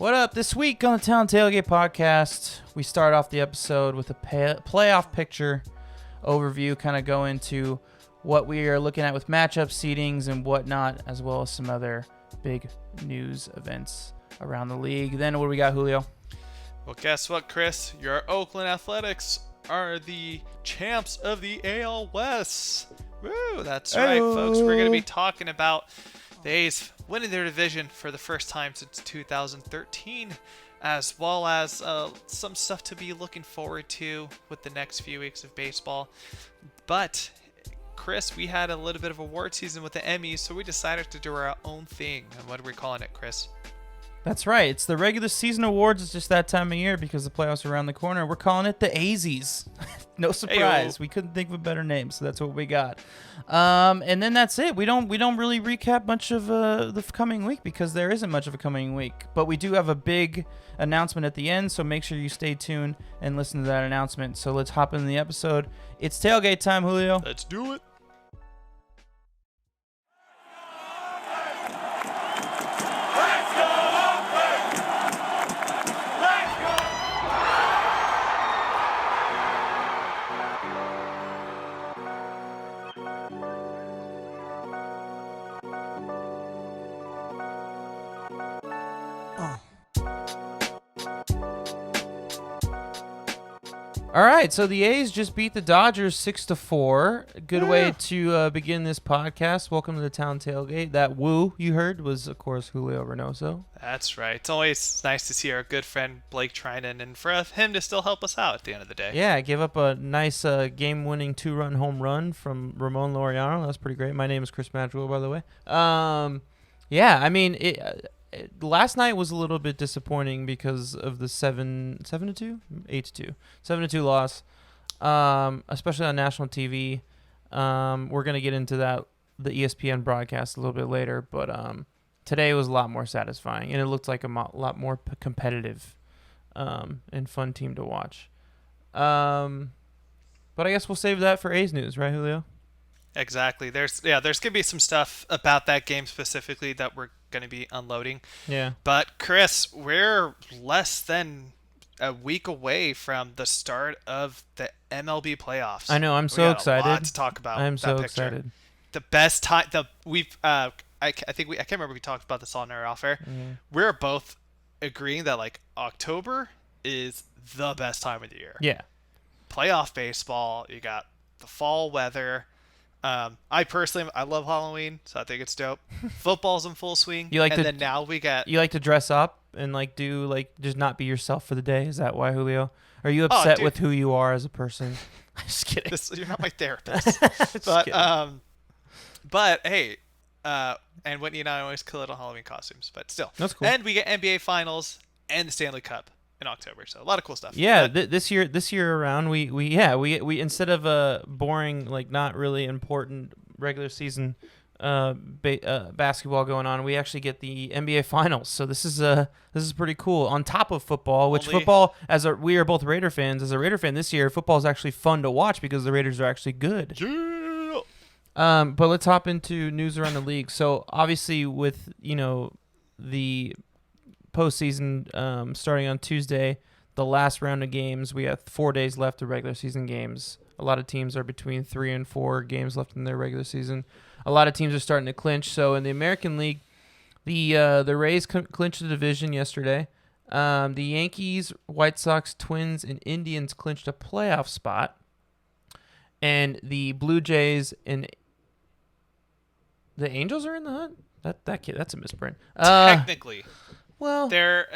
What up? This week on the Town Tailgate Podcast, we start off the episode with a playoff picture overview, kind of go into what we are looking at with matchup seedings and whatnot, as well as some other big news events around the league. Then what do we got, Julio? Well, guess what, Chris? Your Oakland Athletics are the champs of the AL West. Woo, that's right, folks. We're going to be talking about the A's winning their division for the first time since 2013, as well as some stuff to be looking forward to with the next few weeks of baseball. But, Chris, we had a little bit of award season with the Emmys, so we decided to do our own thing. And what are we calling it, Chris? That's right. It's the regular season awards. It's just that time of year because the playoffs are around the corner. We're calling it the Azies. No surprise. Ayo. We couldn't think of a better name, so that's what we got. And then that's it. We don't really recap much of the coming week because there isn't much of a coming week. But we do have a big announcement at the end, so make sure you stay tuned and listen to that announcement. So let's hop into the episode. It's tailgate time, Julio. Let's do it. All right, so the A's just beat the Dodgers 6-4. Good way to begin this podcast. Welcome to the Town Tailgate. That woo you heard was, of course, Julio Reynoso. That's right. It's always nice to see our good friend Blake Trinan, and for him to still help us out at the end of the day. Yeah, give up a nice game-winning 2-run home run from Ramon Laureano. That's pretty great. My name is Chris Madrigal, by the way. Yeah, I mean, last night was a little bit disappointing because of the 7-2 loss, especially on national TV. We're gonna get into that, the ESPN broadcast, a little bit later, but today was a lot more satisfying, and it looked like a lot more competitive and fun team to watch. But I guess we'll save that for A's news, right, Julio? Exactly. There's gonna be some stuff about that game specifically that we're gonna be unloading. Yeah. But Chris, we're less than a week away from the start of the MLB playoffs. I know. I'm We so got excited. A lot to talk about. I'm that so picture. excited. The best time. I can't remember if we talked about this on or off air. Yeah. We're both agreeing that like October is the best time of the year. Yeah. Playoff baseball. You got the fall weather. I personally love Halloween, so I think it's dope. Football's in full swing. Then now we got. You like to dress up and just not be yourself for the day? Is that why, Julio? Are you upset with who you are as a person? I'm just kidding. You're not my therapist. But hey, and Whitney and I always kill it on Halloween costumes, but still. That's cool. And we get NBA Finals and the Stanley Cup in October, so a lot of cool stuff. Yeah, this year around, we instead of a boring, like not really important regular season basketball going on, we actually get the NBA Finals. So this is pretty cool. On top of football, football, we are both Raider fans. As a Raider fan this year, football is actually fun to watch because the Raiders are actually good. Yeah. But let's hop into news around the league. So obviously with the postseason starting on Tuesday, the last round of games. We have 4 days left of regular season games. A lot of teams are between 3 and 4 games left in their regular season. A lot of teams are starting to clinch. So in the American League, the Rays clinched the division yesterday. The Yankees, White Sox, Twins, and Indians clinched a playoff spot. And the Blue Jays and the Angels are in the hunt. That's a misprint. Technically. Well, they're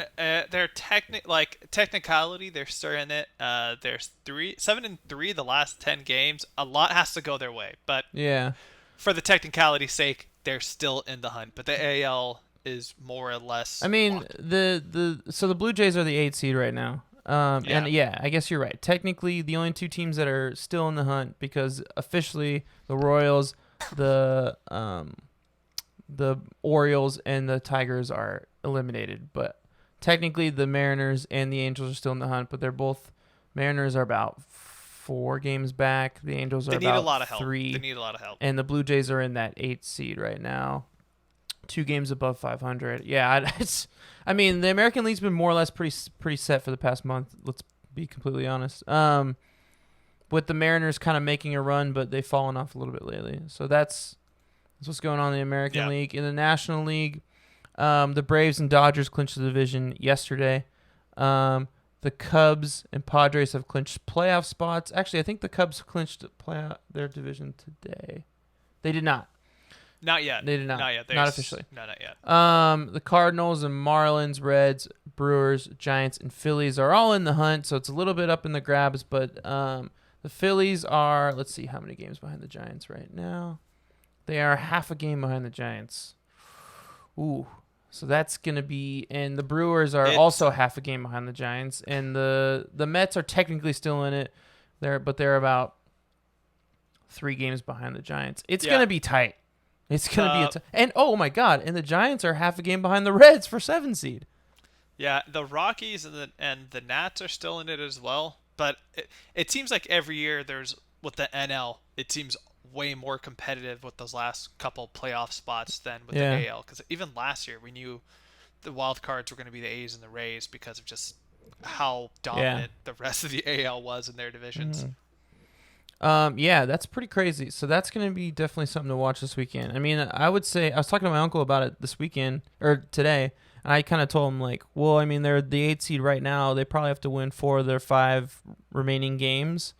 technicality. They're still in it. There's 7-3 the last 10 games. A lot has to go their way, but yeah, for the technicality's sake, they're still in the hunt. But the AL is more or less. I mean, locked. the Blue Jays are the 8th seed right now. And yeah, I guess you're right. Technically, the only two teams that are still in the hunt, because officially the Royals, the Orioles, and the Tigers are eliminated. But technically, the Mariners and the Angels are still in the hunt. But Mariners are about 4 games back. The Angels are about 3. They need a lot of help. And the Blue Jays are in that 8th seed right now. 2 games above 500. Yeah, I mean, the American League's been more or less pretty set for the past month. Let's be completely honest. With the Mariners kind of making a run, but they've fallen off a little bit lately. So that's what's going on in the American League. In the National League, the Braves and Dodgers clinched the division yesterday. The Cubs and Padres have clinched playoff spots. Actually, I think the Cubs clinched their division today. They did not. Not yet. They did not. Not yet. Not officially. No, not yet. The Cardinals and Marlins, Reds, Brewers, Giants, and Phillies are all in the hunt, so it's a little bit up in the grabs. But the Phillies are, let's see how many games behind the Giants right now. They are half a game behind the Giants. Ooh. So that's going to be, and the Brewers are also half a game behind the Giants, and the Mets are technically still in it, but they're about 3 games behind the Giants. It's going to be tight. It's going to be and oh my God, and the Giants are half a game behind the Reds for 7 seed. Yeah, the Rockies and the Nats are still in it as well, but it seems like every year there's, with the NL, it seems way more competitive with those last couple playoff spots than with the AL, because even last year we knew the wild cards were going to be the A's and the Rays because of just how dominant the rest of the AL was in their divisions. Yeah, that's pretty crazy. So that's going to be definitely something to watch this weekend. I mean, I would say, I was talking to my uncle about it this weekend, or today, and I kind of told him, like, well, I mean, they're the 8th seed right now. They probably have to win 4 of their 5 remaining games.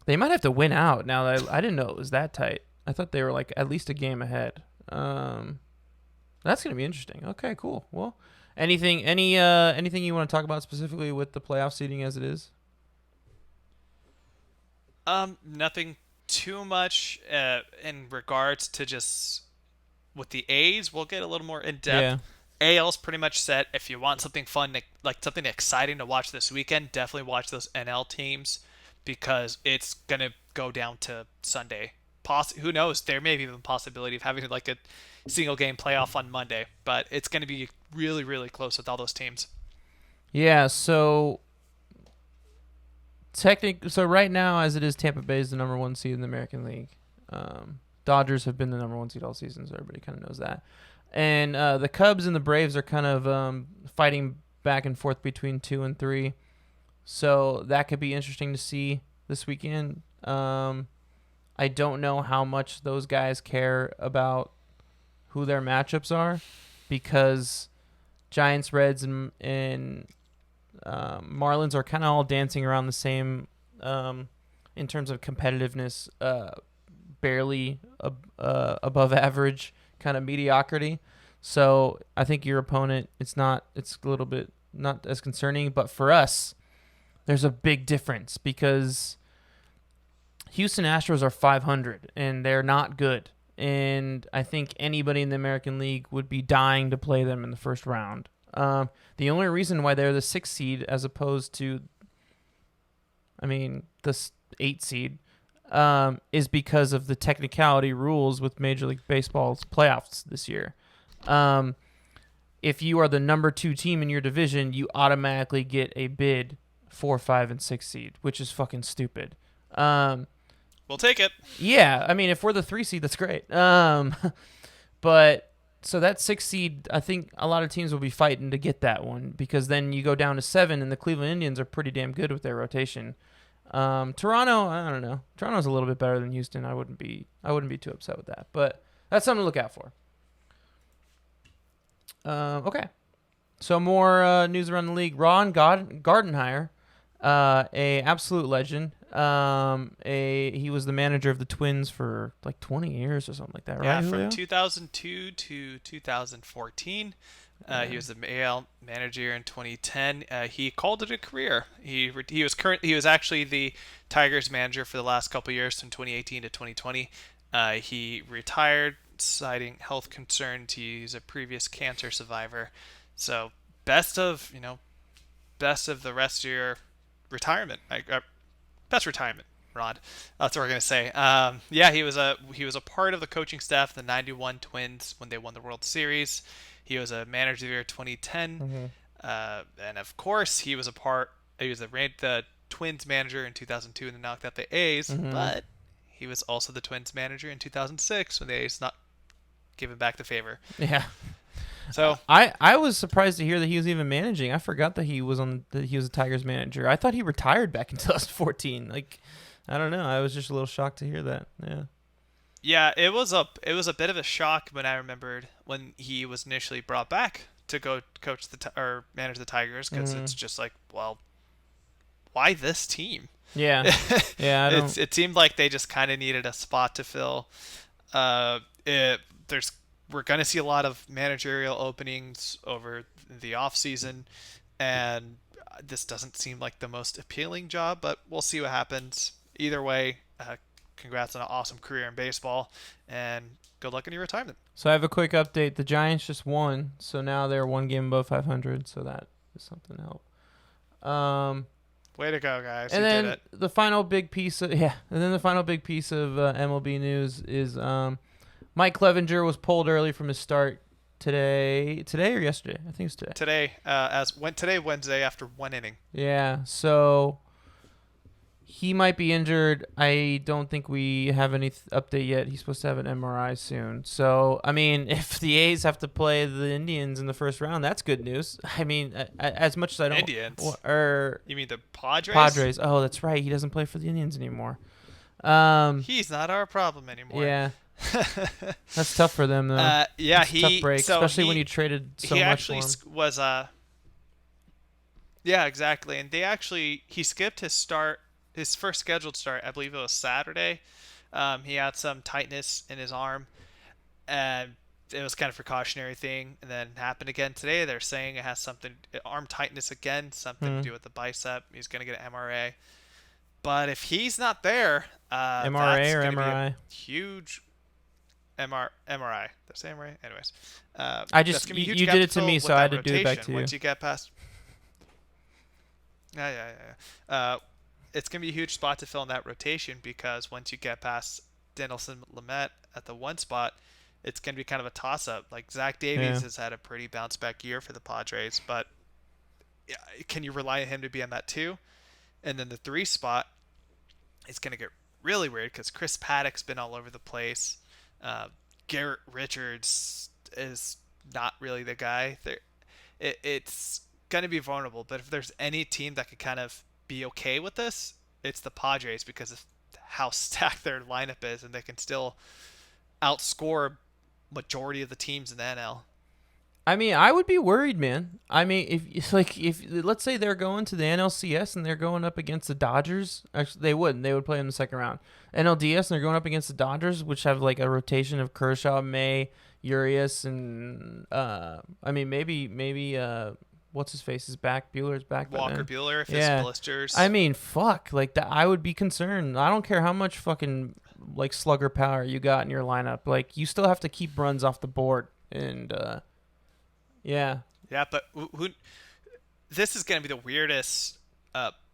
They might have to win out. Now, I didn't know it was that tight. I thought they were like at least a game ahead. That's going to be interesting. Okay, cool. Well, anything you want to talk about specifically with the playoff seeding as it is? Nothing too much in regards to just with the A's. We'll get a little more in depth. Yeah. AL's pretty much set. If you want something fun, like something exciting to watch this weekend, definitely watch those NL teams, because it's going to go down to Sunday. Who knows? There may be even a possibility of having like a single game playoff on Monday, but it's going to be really, really close with all those teams. Yeah, so right now, as it is, Tampa Bay is the number 1 seed in the American League. Dodgers have been the number 1 seed all season, so everybody kind of knows that. And the Cubs and the Braves are kind of fighting back and forth between 2 and 3. So that could be interesting to see this weekend. I don't know how much those guys care about who their matchups are, because Giants, Reds, and Marlins are kind of all dancing around the same in terms of competitiveness, barely above average kind of mediocrity. So I think your opponent, it's a little bit not as concerning, but for us, there's a big difference, because Houston Astros are 500 and they're not good. And I think anybody in the American League would be dying to play them in the first round. The only reason why they're the 6th seed as opposed to, the 8th seed, is because of the technicality rules with Major League Baseball's playoffs this year. If you are the number 2 team in your division, you automatically get a bid 4, 5, and 6 seed, which is fucking stupid. We'll take it. Yeah, I mean, if we're the 3 seed, that's great. But so that 6 seed, I think a lot of teams will be fighting to get that one, because then you go down to 7, and the Cleveland Indians are pretty damn good with their rotation. Toronto, I don't know. Toronto's a little bit better than Houston. I wouldn't be too upset with that, but that's something to look out for. Okay. So more news around the league. Ron Gardenhire, a absolute legend. He was the manager of the Twins for like 20 years or something like that, right? Yeah, Julio? from 2002 to 2014. He was the AL manager in 2010. He called it a career. He was actually the Tigers manager for the last couple of years, from 2018 to 2020. He retired, citing health concerns. He's a previous cancer survivor. So best of the rest of your retirement. Best retirement, Rod. That's what we're gonna say. He was a part of the coaching staff of the '91 Twins when they won the World Series. He was a manager there in 2010, and of course he was the Twins manager in 2002 and they knocked out the A's. But he was also the Twins manager in 2006 when the A's giving back the favor. Yeah. So I was surprised to hear that he was even managing. I forgot that he was a Tigers manager. I thought he retired back in 2014. Like, I don't know. I was just a little shocked to hear that. Yeah. Yeah, it was a bit of a shock when I remembered when he was initially brought back to go coach or manage the Tigers, because it's just like, well, why this team? Yeah. Yeah. It seemed like they just kind of needed a spot to fill. We're going to see a lot of managerial openings over the off season, and this doesn't seem like the most appealing job, but we'll see what happens. Either way, congrats on an awesome career in baseball, and good luck in your retirement. So I have a quick update. The Giants just won, so now they're one game above 500. So that is something to help. Way to go, guys! And you then did it. the final big piece of MLB news is Mike Clevenger was pulled early from his start today or yesterday. I think it's today. Today, Wednesday, after one inning. Yeah, so he might be injured. I don't think we have any update yet. He's supposed to have an MRI soon. So, I mean, if the A's have to play the Indians in the first round, that's good news. I mean, as much as I don't... Indians? You mean the Padres? Padres. Oh, that's right. He doesn't play for the Indians anymore. He's not our problem anymore. Yeah. That's tough for them, though. Yeah, it's a tough break, especially when you traded so much for him. He actually was... Yeah, exactly. And he skipped his start. His first scheduled start, I believe it was Saturday. He had some tightness in his arm, and it was kind of a precautionary thing. And then it happened again today. They're saying it has arm tightness again, something to do with the bicep. He's going to get an MRA. But if he's not there, MRA or MRI? Huge MRI. Did I say MRA? Anyways, you did it to me, so I had to do it back to you. Once you get past. Yeah. It's going to be a huge spot to fill in that rotation, because once you get past Dinelson Lamet at the one spot, it's going to be kind of a toss-up. Like, Zach Davies has had a pretty bounce-back year for the Padres, but can you rely on him to be on that two? And then the three spot, it's going to get really weird because Chris Paddock's been all over the place. Garrett Richards is not really the guy. It's going to be vulnerable, but if there's any team that could kind of be okay with this, it's the Padres, because of how stacked their lineup is, and they can still outscore majority of the teams in the NL. I mean, I would be worried, man. I mean, if let's say they're going to the NLCS and they're going up against the Dodgers, actually they wouldn't. They would play in the second round. NLDS, and they're going up against the Dodgers, which have like a rotation of Kershaw, May, Urias, and maybe what's his face is back. Bueller's back. Walker Buehler, if his blisters. I mean, fuck. Like, I would be concerned. I don't care how much fucking like slugger power you got in your lineup. Like, you still have to keep runs off the board. And yeah. Yeah, but this is going to be the weirdest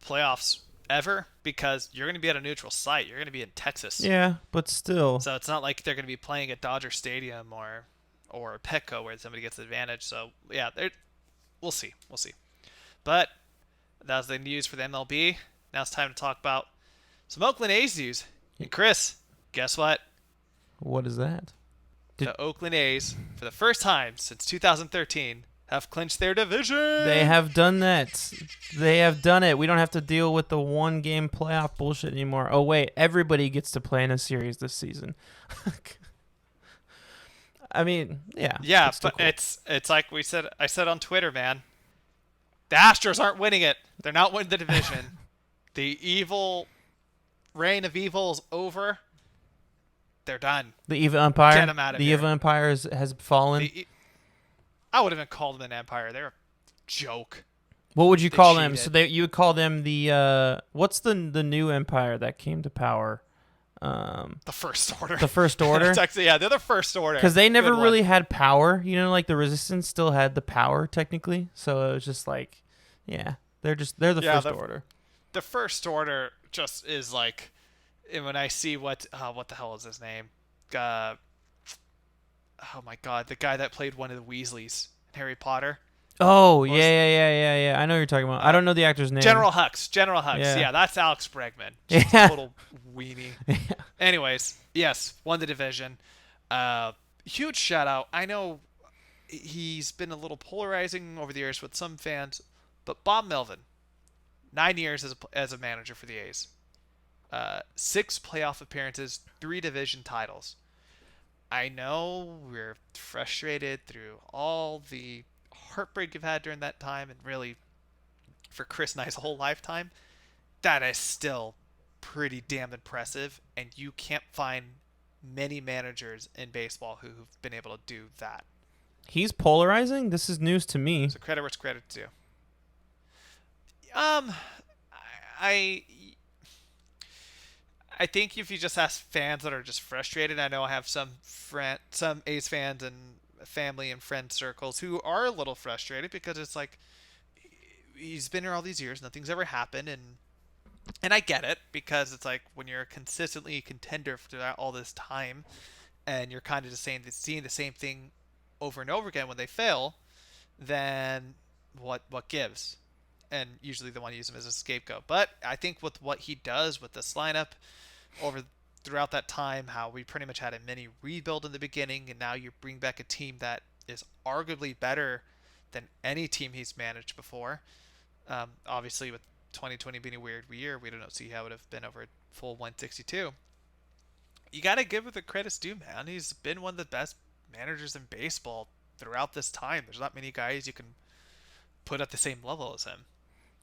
playoffs ever, because you're going to be at a neutral site. You're going to be in Texas. Yeah, but still. So it's not like they're going to be playing at Dodger Stadium or Petco where somebody gets the advantage. So yeah, we'll see. But that was the news for the MLB. Now it's time to talk about some Oakland A's news. And Chris, guess what? What is that? The Oakland A's, for the first time since 2013, have clinched their division. They have done that. They have done it. We don't have to deal with the one-game playoff bullshit anymore. Oh, wait. Everybody gets to play in a series this season. I mean, yeah. Yeah, but cool. It's like I said on Twitter, man. The Astros aren't winning it. They're not winning the division. The reign of evil is over. They're done. The evil empire. Get them out of here. The evil empire has fallen. I would have called them an empire. They're a joke. What would you call them? So you would call them the what's the new empire that came to power? The First Order. The First Order. It's actually, they're the First Order. Because they never really had power. You know, like the Resistance still had the power technically. So it was just like, they're the First Order. The First Order just is like, and when I see what the hell is his name? Oh my God, the guy that played one of the Weasleys in Harry Potter. Oh, yeah. I know what you're talking about. I don't know the actor's name. General Hux. Yeah, that's Alex Bregman. Just a little weenie. Yeah. Anyways, yes, won the division. huge shout out. I know he's been a little polarizing over the years with some fans, but Bob Melvin, 9 years as a manager for the A's, 6 playoff appearances, 3 division titles. I know we're frustrated through all the heartbreak you've had during that time, and really for Chris Nye's whole lifetime. That is still pretty damn impressive, and you can't find many managers in baseball who've been able to do that. He's polarizing? This is news to me. So credit where it's credit due. I I think if you just ask fans that are just frustrated, I know I have some A's fans and family and friend circles who are a little frustrated because it's like he's been here all these years, nothing's ever happened, and I get it because it's like when you're consistently a contender for all this time, and you're kind of just seeing the same thing over and over again when they fail, then what gives? And usually they want to use him as a scapegoat. But I think with what he does with this lineup over throughout that time, how we pretty much had a mini rebuild in the beginning, and now you bring back a team that is arguably better than any team he's managed before. Obviously, with 2020 being a weird year, we don't see how it would have been over a full 162. You got to give it the credit's due, man. He's been one of the best managers in baseball throughout this time. There's not many guys you can put at the same level as him.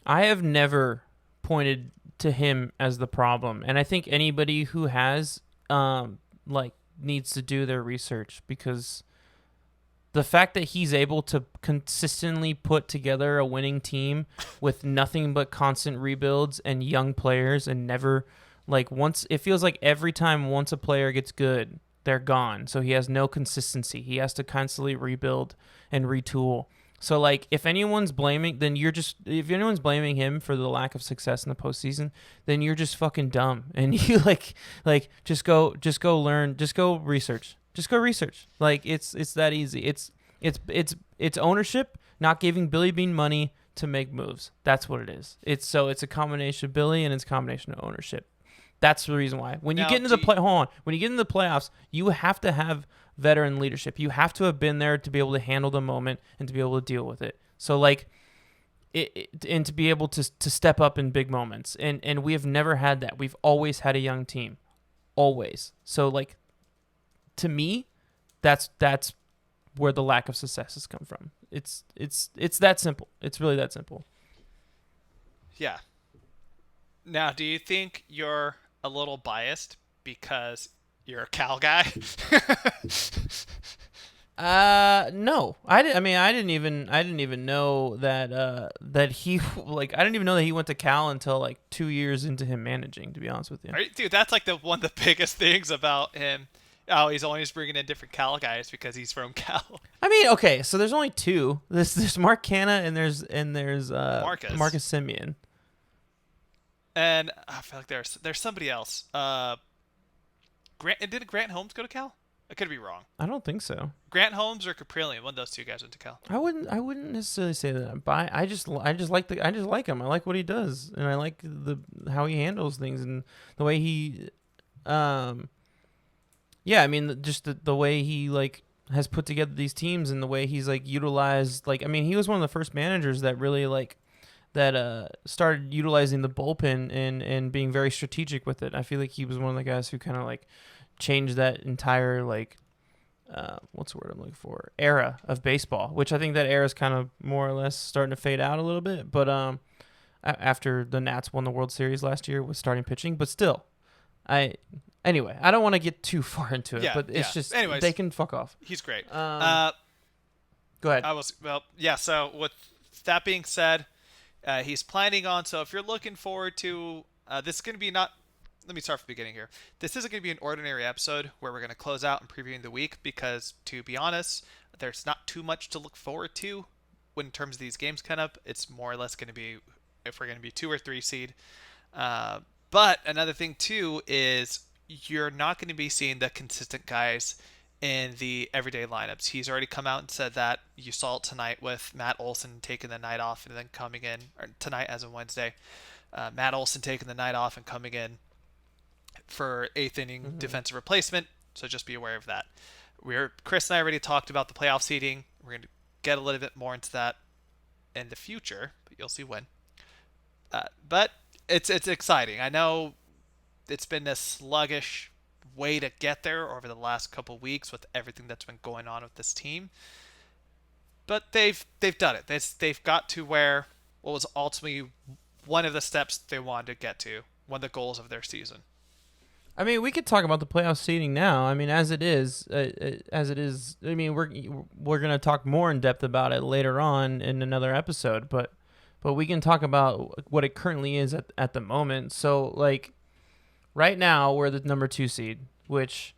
I have never pointed to him as the problem, and I think anybody who has needs to do their research, because the fact that he's able to consistently put together a winning team with nothing but constant rebuilds and young players, and never once it feels like every time once a player gets good, they're gone. So he has no consistency. He has to constantly rebuild and retool. So if anyone's blaming, if anyone's blaming him for the lack of success in the postseason, then you're just fucking dumb. And you just go learn, just go research. It's that easy. It's ownership not giving Billy Bean money to make moves. That's what it is. It's a combination of Billy and it's a combination of ownership. That's the reason why. When you get into when you get into the playoffs, you have to have veteran leadership. You have to have been there to be able to handle the moment and to be able to deal with it. So and to be able to step up in big moments. And we have never had that. We've always had a young team. Always. So to me, that's where the lack of success has come from. It's that simple. It's really that simple. Yeah. Now, do you think you're a little biased because you're a Cal guy? No. I didn't even know that he I didn't even know that he went to Cal until 2 years into him managing, to be honest with you. Dude, that's one of the biggest things about him. Oh, he's always bringing in different Cal guys because he's from Cal. I mean, okay, so there's only two. There's Mark Canna and there's Marcus Semien. And I feel like there's somebody else. Did Grant Holmes go to Cal? I could be wrong. I don't think so. Grant Holmes or Caprillion, one of those two guys went to Cal. I wouldn't necessarily say that, but I just like him. I like what he does, and I like how he handles things and the way he, just the way he has put together these teams and the way he's utilized. He was one of the first managers that really started utilizing the bullpen and being very strategic with it. I feel like he was one of the guys who kind of changed that entire what's the word I'm looking for, era of baseball, which I think that era is kind of more or less starting to fade out a little bit. But after the Nats won the World Series last year with starting pitching, but still, anyway, I don't want to get too far into it, but it's just, anyways, they can fuck off. He's great. Go ahead. So with that being said, he's planning on, so if you're looking forward to, this is going to be let me start from the beginning here. This isn't going to be an ordinary episode where we're going to close out and previewing the week because, to be honest, there's not too much to look forward to in terms of these games coming up. It's more or less going to be if we're going to be 2 or 3 seed. But another thing, too, is you're not going to be seeing the consistent guys in the everyday lineups. He's already come out and said that. You saw it tonight with Matt Olson taking the night off and then coming in, or tonight as of Wednesday. Matt Olson taking the night off and coming in for 8th inning defensive replacement, so just be aware of that. Chris and I already talked about the playoff seeding. We're going to get a little bit more into that in the future, but you'll see when. But it's exciting. I know it's been a sluggish way to get there over the last couple weeks with everything that's been going on with this team. But they've done it. They've got to where what was ultimately one of the steps they wanted to get to, one of the goals of their season. I mean, we could talk about the playoff seeding now. I mean, as it is. I mean, we're gonna talk more in depth about it later on in another episode. But we can talk about what it currently is at the moment. So, like, right now we're the number 2 seed, which,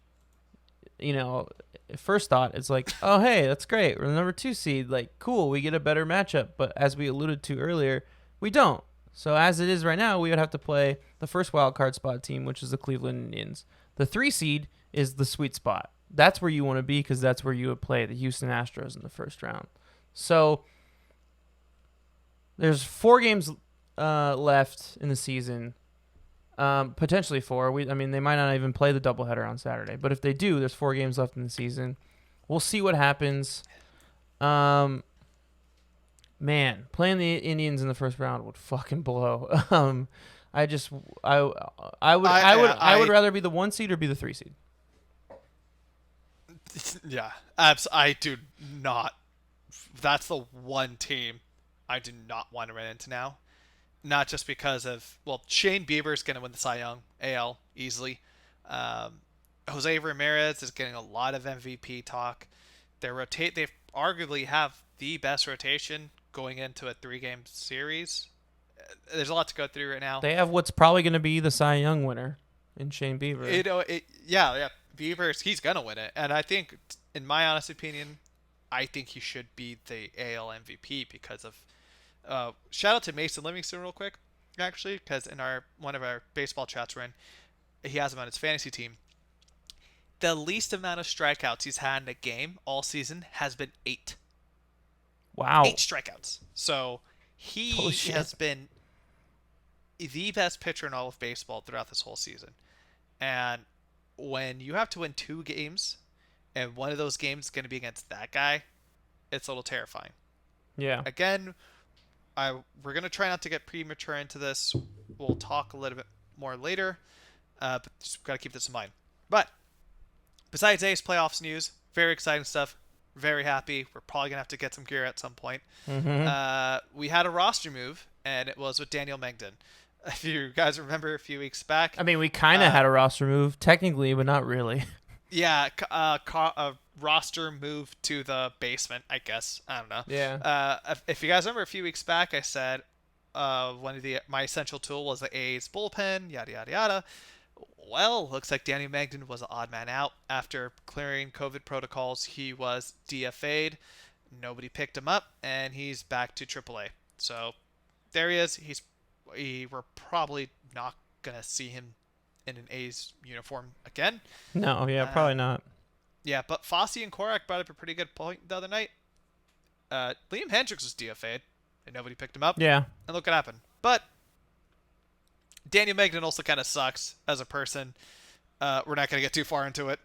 first thought it's like, oh hey, that's great. We're the number 2 seed. Like, cool, we get a better matchup. But as we alluded to earlier, we don't. So as it is right now, we would have to play the first wild card spot team, which is the Cleveland Indians. The 3 seed is the sweet spot. That's where you want to be because that's where you would play the Houston Astros in the first round. So there's 4 games left in the season, potentially 4. They might not even play the doubleheader on Saturday, but if they do, there's 4 games left in the season. We'll see what happens. Man, playing the Indians in the first round would fucking blow. I would rather be the 1 seed or be the 3 seed. Yeah, I do not. That's the one team I do not want to run into now. Not just because of, Shane Bieber's going to win the Cy Young AL easily. Jose Ramirez is getting a lot of MVP talk. They arguably have the best rotation going into a 3-game series. There's a lot to go through right now. They have what's probably going to be the Cy Young winner in Shane Bieber. Yeah. Bieber's, he's going to win it. And I think, in my honest opinion, I think he should be the AL MVP because of... shout out to Mason Livingston real quick, actually, because in one of our baseball chats we're in, he has him on his fantasy team. The least amount of strikeouts he's had in a game all season has been 8. Wow. 8 strikeouts. So he has been the best pitcher in all of baseball throughout this whole season. And when you have to win 2 games, and one of those games is going to be against that guy, it's a little terrifying. Yeah. Again, we're going to try not to get premature into this. We'll talk a little bit more later, but just got to keep this in mind. But besides A's playoffs news, very exciting stuff. Very happy. We're probably going to have to get some gear at some point. Mm-hmm. We had a roster move, and it was with Daniel Mengden. If you guys remember a few weeks back. I mean, we kind of had a roster move, technically, but not really. Yeah, a roster move to the basement, I guess. I don't know. Yeah. If you guys remember a few weeks back, I said my essential tool was the A's bullpen, yada, yada, yada. Well, looks like Danny Mengden was an odd man out. After clearing COVID protocols, he was DFA'd. Nobody picked him up, and he's back to AAA. So there he is. We're probably not going to see him in an A's uniform again. No, yeah, probably not. Yeah, but Fossey and Korak brought up a pretty good point the other night. Liam Hendricks was DFA'd, and nobody picked him up. Yeah. And look what happened. But Daniel Mengden also kind of sucks as a person. We're not going to get too far into it.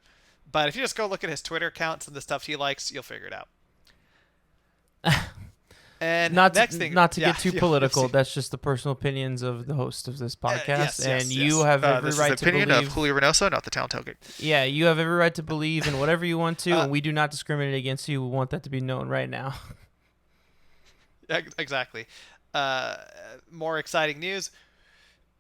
But if you just go look at his Twitter accounts and the stuff he likes, you'll figure it out. And not next thing, not to get too political, that's just the personal opinions of the host of this podcast. You have every right to believe. This is the opinion of Julio Reynoso, not the town tailgate. Yeah, you have every right to believe in whatever you want to, and we do not discriminate against you. We want that to be known right now. Exactly. More exciting news.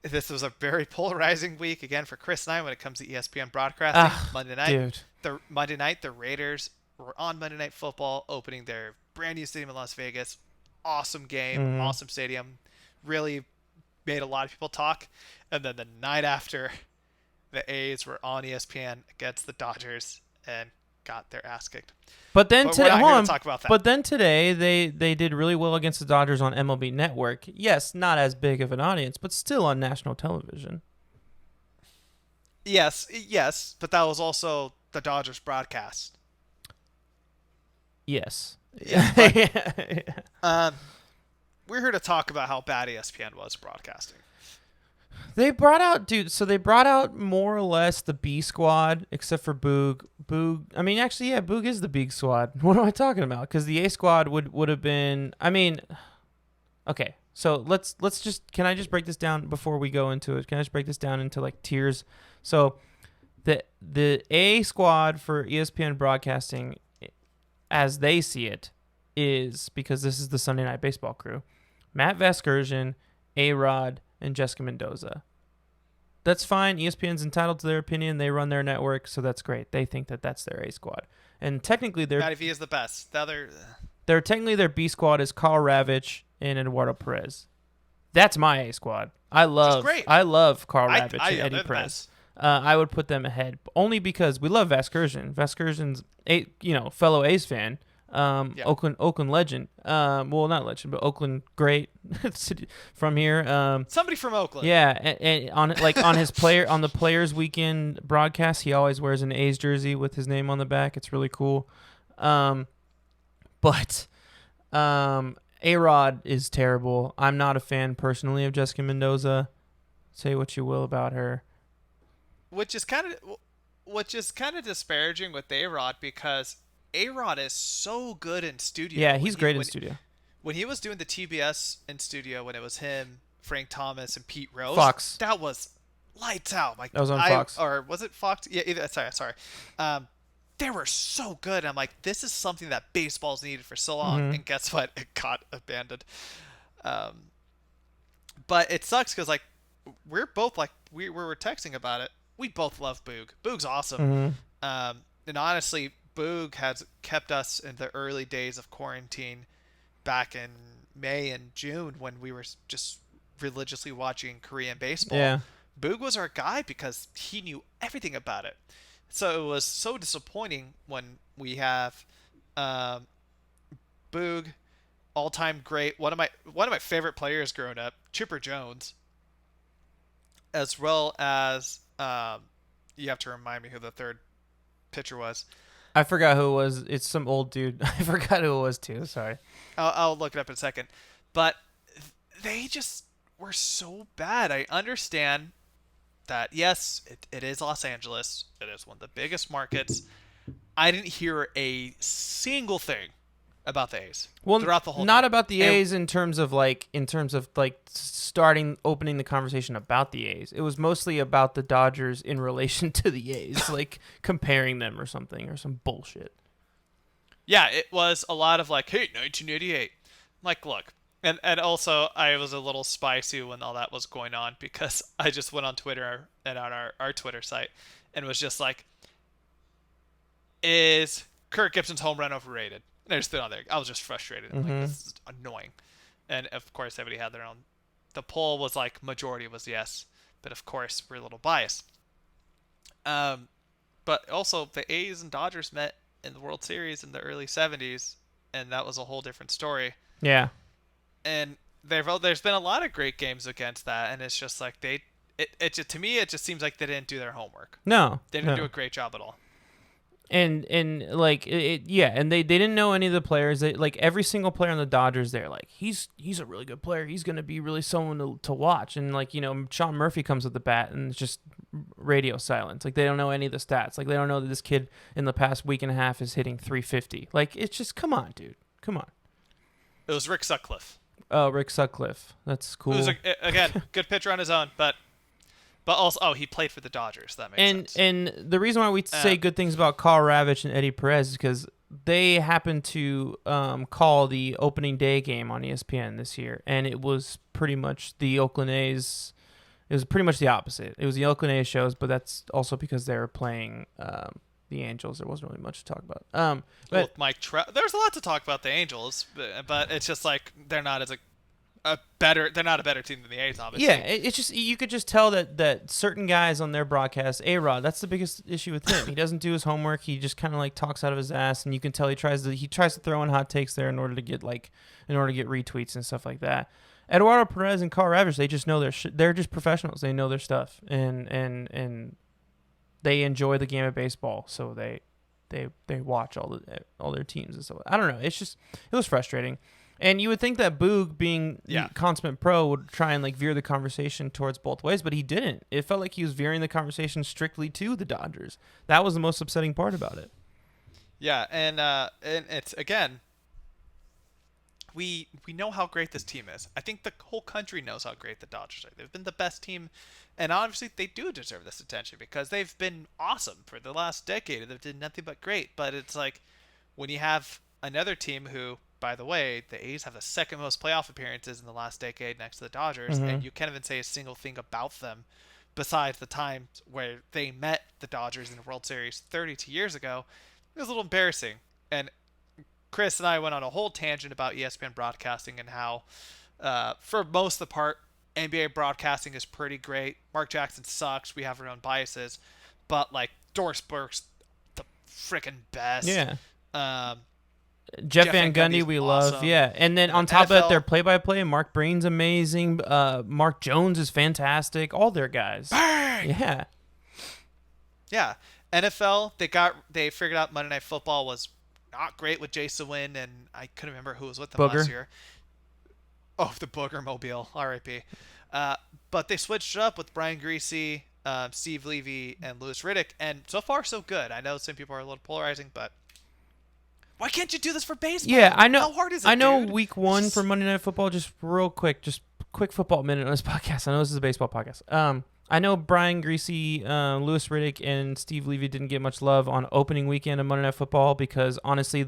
This was a very polarizing week again for Chris and I when it comes to ESPN broadcasting. Monday night, the Raiders were on Monday Night Football, opening their brand new stadium in Las Vegas. Awesome game, awesome stadium. Really made a lot of people talk. And then the night after, the A's were on ESPN against the Dodgers and got their ass kicked. But then talk about that. But then today they did really well against the Dodgers on MLB Network. Yes, not as big of an audience, but still on national television. Yes, but that was also the Dodgers broadcast. Yes. Yeah, we're here to talk about how bad ESPN was broadcasting. They brought out, dude. So they brought out more or less the B squad, except for Boog. Boog. I mean, actually, yeah, Boog is the B squad. What am I talking about? Because the A squad would have been. I mean, okay. So let's just. Can I just break this down before we go into it? Can I just break this down into like tiers? So the A squad for ESPN broadcasting, as they see it, is because this is the Sunday Night Baseball crew: Matt Vasgersian, A-Rod, and Jessica Mendoza. That's fine. ESPN's entitled to their opinion. They run their network, so that's great. They think that that's their A squad, and technically Matty V is the best. The other, technically their B squad is Carl Ravitch and Eduardo Perez. That's my A squad. I love Carl Ravitch and Eddie Perez. I would put them ahead only because we love Vasgersian. Vasgersian's fellow A's fan. Oakland legend. Well, not legend, but Oakland great from here. Somebody from Oakland. Yeah, and on the Players Weekend broadcast, he always wears an A's jersey with his name on the back. It's really cool. But A-Rod is terrible. I'm not a fan personally of Jessica Mendoza. Say what you will about her. Which is kind of disparaging with A-Rod because A-Rod is so good in studio. Yeah, he's great in studio. When he was doing the TBS in studio, when it was him, Frank Thomas, and Pete Rose, Fox, that was lights out. Like, that was on Fox, or was it Fox? Yeah, sorry. They were so good. I'm like, this is something that baseball's needed for so long, and guess what? It got abandoned. But it sucks because like we're both like we were texting about it. We both love Boog. Boog's awesome. And honestly, Boog has kept us in the early days of quarantine back in May and June when we were just religiously watching Korean baseball. Yeah. Boog was our guy because he knew everything about it. So it was so disappointing when we have Boog, all-time great, one of my favorite players growing up, Chipper Jones, as well as you have to remind me who the third pitcher was. I forgot who it was. It's some old dude. I forgot who it was too. Sorry. I'll look it up in a second. But they just were so bad. I understand that, yes, it is Los Angeles. It is one of the biggest markets. I didn't hear a single thing about the A's throughout the whole not time. About the A's in terms of opening the conversation about the A's. It was mostly about the Dodgers in relation to the A's, like comparing them or something or some bullshit. Yeah, it was a lot of like, hey, 1988. Like, look. And also, I was a little spicy when all that was going on because I just went on Twitter and on our Twitter site and was just like, is Kirk Gibson's home run overrated? And I just stood on there. I was just frustrated. Like, this is annoying. And, of course, everybody had their own. The poll was like, majority was yes. But, of course, we're a little biased. But also, the A's and Dodgers met in the World Series in the early 70s, and that was a whole different story. Yeah. And there's been a lot of great games against that, and it's just like to me, it just seems like they didn't do their homework. No. They didn't do a great job at all. And like and they didn't know any of the players. They, like every single player on the Dodgers, they're like, he's a really good player. He's gonna be really someone to watch. And like Sean Murphy comes with the bat, and it's just radio silence. Like they don't know any of the stats. Like they don't know that this kid in the past week and a half is hitting 350. Like it's just come on, dude, come on. It was Rick Sutcliffe. Oh, Rick Sutcliffe. That's cool. It was again good pitcher on his own, but also he played for the Dodgers. That makes sense. And the reason why we say good things about Carl Ravitch and Eddie Perez is because they happened to call the opening day game on ESPN this year, and it was pretty much the Oakland A's. It was pretty much the opposite. It was the Oakland A's shows, but that's also because they were playing the Angels. There wasn't really much to talk about. But Mike Trout. There's a lot to talk about the Angels, but it's just like they're not a better team than the A's, obviously. Yeah, it's just you could just tell that certain guys on their broadcast, A-Rod, that's the biggest issue with him. He doesn't do his homework. He just kind of like talks out of his ass, and you can tell he tries to throw in hot takes there in order to get retweets and stuff like that. Eduardo Perez and Carl Ravitch, they just know they're just professionals. They know their stuff, and they enjoy the game of baseball, so they watch all their teams and stuff. I don't know. It was frustrating. And you would think that Boog, being Yeah. the consummate pro, would try and like veer the conversation towards both ways, but he didn't. It felt like he was veering the conversation strictly to the Dodgers. That was the most upsetting part about it. Yeah, and it's again, we know how great this team is. I think the whole country knows how great the Dodgers are. They've been the best team, and obviously they do deserve this attention because they've been awesome for the last decade. They've done nothing but great. But it's like when you have another team who, by the way, the A's have the second most playoff appearances in the last decade next to the Dodgers, and you can't even say a single thing about them besides the time where they met the Dodgers in the World Series 32 years ago. It was a little embarrassing. And Chris and I went on a whole tangent about ESPN broadcasting and how, for most of the part, NBA broadcasting is pretty great. Mark Jackson sucks. We have our own biases. But, like, Doris Burke's the freaking best. Yeah. Jeff Van Gundy, we awesome. love. Yeah. And then on top of that, their play-by-play, Mark Breen's amazing. Mark Jones is fantastic. All their guys. Bang! Yeah. Yeah. NFL, they figured out Monday Night Football was not great with Jason Wynn, and I couldn't remember who was with them last year. Oh, the Booger Mobile, R.I.P. But they switched it up with Brian Greasy, Steve Levy, and Louis Riddick, and so far so good. I know some people are a little polarizing, but why can't you do this for baseball? Yeah, I know. How hard is it, I know. dude? Week 1 for Monday Night Football. Just real quick, just quick football minute on this podcast. I know this is a baseball podcast. I know Brian Greasy, Louis Riddick, and Steve Levy didn't get much love on opening weekend of Monday Night Football because honestly,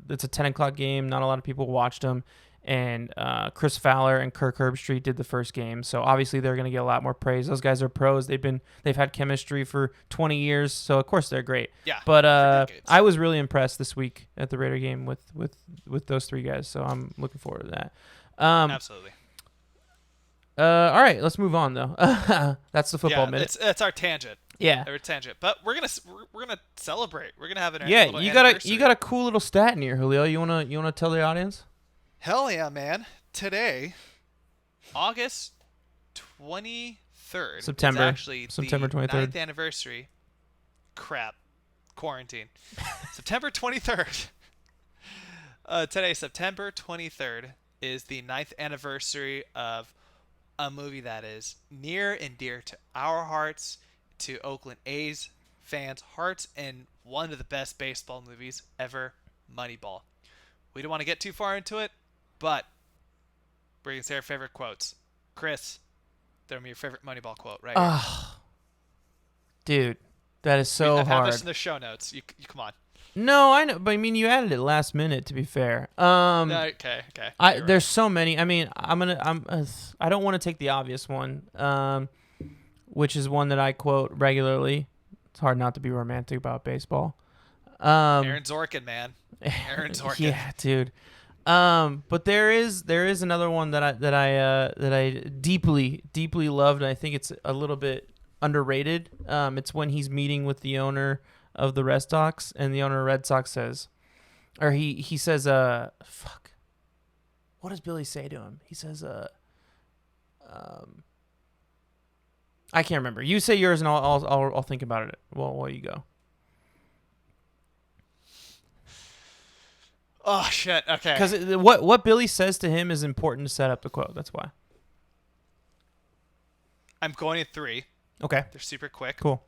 it's a 10 o'clock game. Not a lot of people watched them. And Chris Fowler and Kirk Herbstreit did the first game, so obviously they're going to get a lot more praise. Those guys are pros. They've had chemistry for 20 years, so of course they're great. Yeah. But I was really impressed this week at the Raider game with those three guys, so I'm looking forward to that. Absolutely. All right, let's move on though. That's the football minute. It's our tangent. Yeah. Our tangent. But we're gonna celebrate. We're gonna have an little you got a cool little stat in here, Julio. You wanna tell the audience? Hell yeah, man. Today, August 23rd. September. Is actually September the 23rd. 9th anniversary. Crap. Quarantine. September 23rd. Today, September 23rd, is the 9th anniversary of a movie that is near and dear to our hearts, to Oakland A's fans' hearts, and one of the best baseball movies ever, Moneyball. We don't want to get too far into it, but we're going to say our favorite quotes. Chris, throw me your favorite Moneyball quote right here. Dude, that is so I've hard. had this in the show notes. You come on. No, I know, but I mean, you added it last minute. To be fair, Okay. There's so many. I mean, I don't want to take the obvious one, which is one that I quote regularly. It's hard not to be romantic about baseball. Aaron Zorkin, man. Aaron Zorkin. Yeah, dude. But there is another one that I deeply loved, and I think it's a little bit underrated. It's when he's meeting with the owner of the Red Sox, and the owner of Red Sox says, or he says, fuck. What does Billy say to him? He says, I can't remember. You say yours, and I'll think about it. Well, while you go. Oh shit. Okay. Because what Billy says to him is important to set up the quote. That's why. I'm going at 3. Okay. They're super quick. Cool.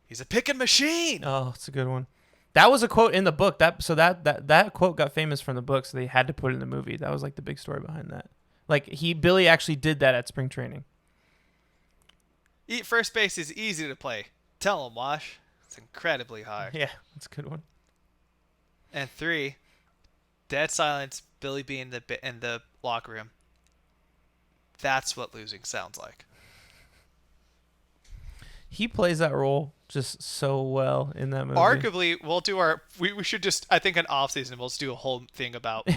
He's a picking machine. Oh, it's a good one. That was a quote in the book. That quote got famous from the book, so they had to put it in the movie. That was like the big story behind that. Like Billy actually did that at spring training. First base is easy to play. Tell him, Wash. It's incredibly high. Yeah, that's a good one. And 3, dead silence. Billy B in the locker room. That's what losing sounds like. He plays that role just so well in that movie. Arguably, we'll do we should just, I think in off season, we'll just do a whole thing about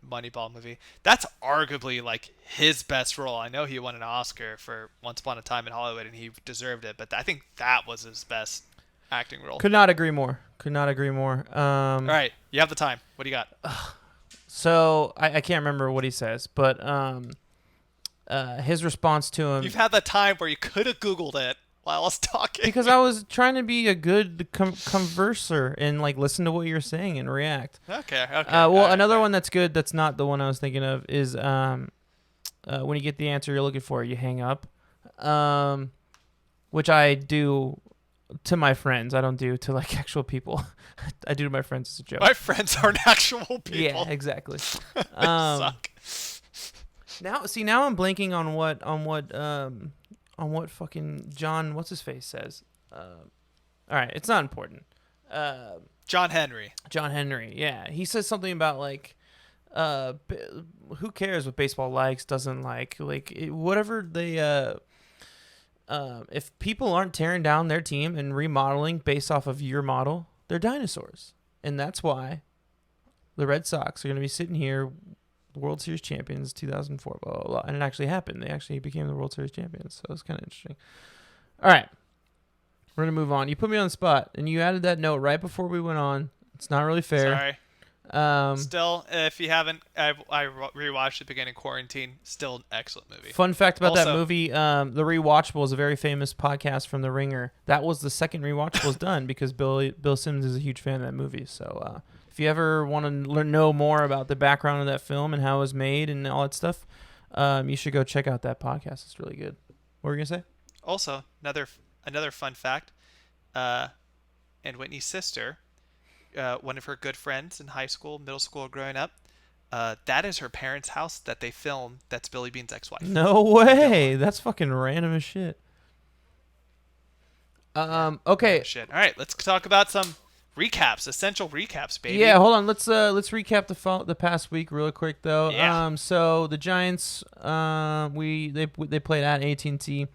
Moneyball movie. That's arguably like his best role. I know he won an Oscar for Once Upon a Time in Hollywood, and he deserved it, but I think that was his best acting role. Could not agree more. All right, you have the time. What do you got? So I can't remember what he says, but his response to him. You've had the time where you could have Googled it. while I was talking? Because I was trying to be a good converser and like listen to what you're saying and react. Okay. Well, another one that's good, that's not the one I was thinking of, is when you get the answer you're looking for, you hang up, which I do to my friends. I don't do to like actual people. I do to my friends as a joke. My friends aren't actual people. Yeah, exactly. Suck. Now I'm blanking on what fucking John what's his face says. All right, it's not important. John Henry. John Henry, yeah, he says something about like, who cares what baseball likes, doesn't like whatever they if people aren't tearing down their team and remodeling based off of your model, they're dinosaurs, and that's why the Red Sox are going to be sitting here, World Series champions 2004, blah, blah, blah. And it actually happened. They actually became the World Series champions, so it's kind of interesting. All right, we're going to move on. You put me on the spot, and you added that note right before we went on. It's not really fair. Sorry. Still, if you haven't, I rewatched the beginning of Quarantine. Still an excellent movie. Fun fact about that movie, The Rewatchable is a very famous podcast from The Ringer. That was the second Rewatchable done because Bill Simmons is a huge fan of that movie. So if you ever want to know more about the background of that film and how it was made and all that stuff, you should go check out that podcast. It's really good. What were you going to say? Also, another fun fact, and Whitney's sister, one of her good friends in high school, middle school, growing up, that is her parents' house that they filmed. That's Billy Bean's ex-wife. No way. That's fucking random as shit. Okay. Shit. All right, let's talk about some recaps, essential recaps, baby. Yeah, hold on. Let's recap the past week real quick though. Yeah. So the Giants, they played at AT&T.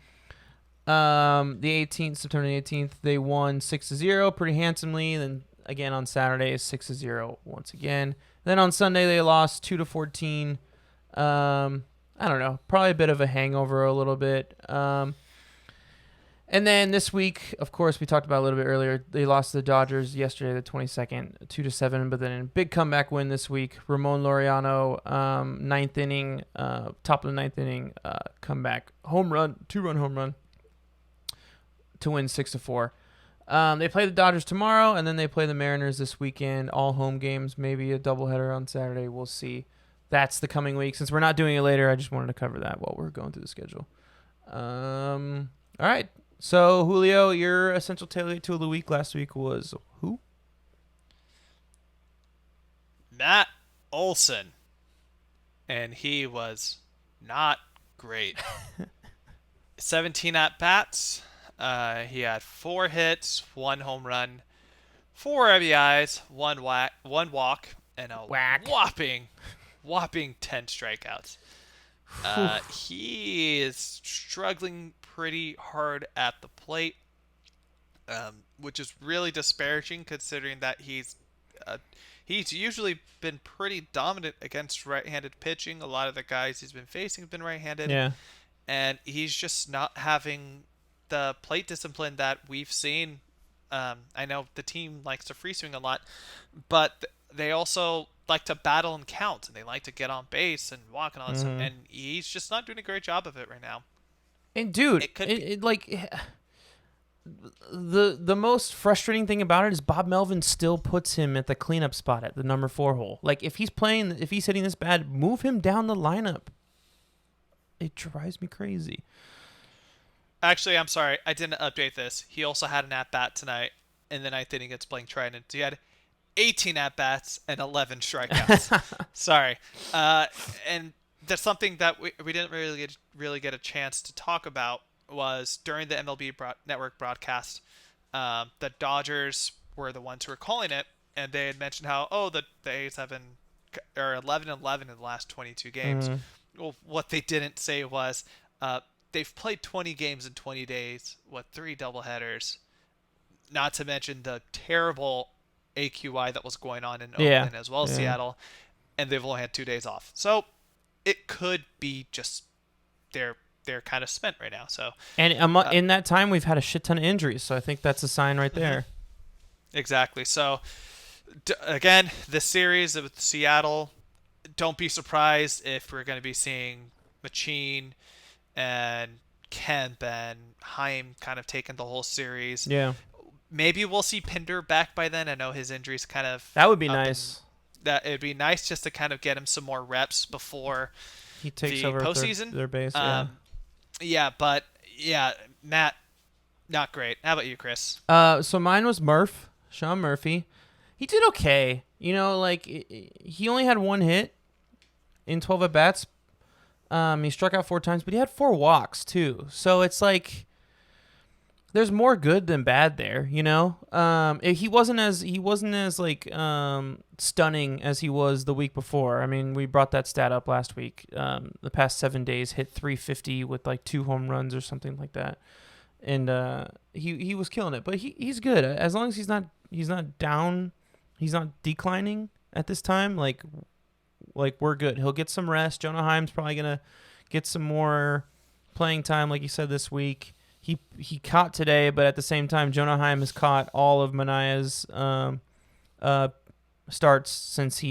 The 18th, September 18th, they won 6-0 pretty handsomely. Then again on Saturday, 6-0 once again. Then on Sunday they lost 2-14. I don't know, probably a bit of a hangover a little bit. And then this week, of course, we talked about a little bit earlier, they lost to the Dodgers yesterday, the 22nd, 2-7. But then a big comeback win this week. Ramon Laureano, ninth inning, top of the ninth inning, comeback home run, 2-run home run to win 6-4. They play the Dodgers tomorrow, and then they play the Mariners this weekend. All home games, maybe a doubleheader on Saturday. We'll see. That's the coming week. Since we're not doing it later, I just wanted to cover that while we're going through the schedule. All right. So, Julio, your essential tailgate tool of the week last week was who? Matt Olson. And he was not great. 17 at-bats. He had 4 hits, 1 home run, 4 RBIs, 1 walk, and a whopping 10 strikeouts. He is struggling pretty hard at the plate, which is really disparaging considering that he's usually been pretty dominant against right-handed pitching. A lot of the guys he's been facing have been right-handed. Yeah. And he's just not having the plate discipline that we've seen. I know the team likes to free swing a lot, but they also like to battle and count, and they like to get on base and walk and all that stuff, and he's just not doing a great job of it right now. And dude, the most frustrating thing about it is Bob Melvin still puts him at the cleanup spot at the number 4 hole. Like if he's hitting this bad, move him down the lineup. It drives me crazy. Actually, I'm sorry, I didn't update this. He also had an at-bat tonight in the ninth inning against Blank Trident. He had 18 at-bats and 11 strikeouts. Sorry. And that's something that we didn't really get a chance to talk about was during the MLB network broadcast, the Dodgers were the ones who were calling it, and they had mentioned how, the A's have been 11-11 in the last 22 games. Well, what they didn't say was they've played 20 games in 20 days with 3 doubleheaders, not to mention the terrible AQI that was going on in Oakland as well as Seattle, and they've only had 2 days off. So it could be just they're kind of spent right now. So and in that time we've had a shit ton of injuries, so I think that's a sign right there. Exactly. So again, this series with Seattle, don't be surprised if we're going to be seeing Machine and Kemp and Haim kind of taking the whole series. Yeah. Maybe we'll see Pinder back by then. I know his injury's kind of That would be up, and nice. that it'd be nice just to kind of get him some more reps before He takes the over postseason. their base. Yeah, but yeah, Matt, not great. How about you, Chris? So mine was Sean Murphy. He did okay. Like he only had one hit in 12 at bats. He struck out 4 times, but he had 4 walks too. So it's like there's more good than bad there. He wasn't as like stunning as he was the week before. I mean, we brought that stat up last week. The past 7 days hit 350 with like 2 home runs or something like that, and he was killing it. But he's good as long as he's not down, he's not declining at this time. Like we're good. He'll get some rest. Jonah Heim's probably gonna get some more playing time, like you said, this week. He caught today, but at the same time, Jonah Heim has caught all of Manaea's starts since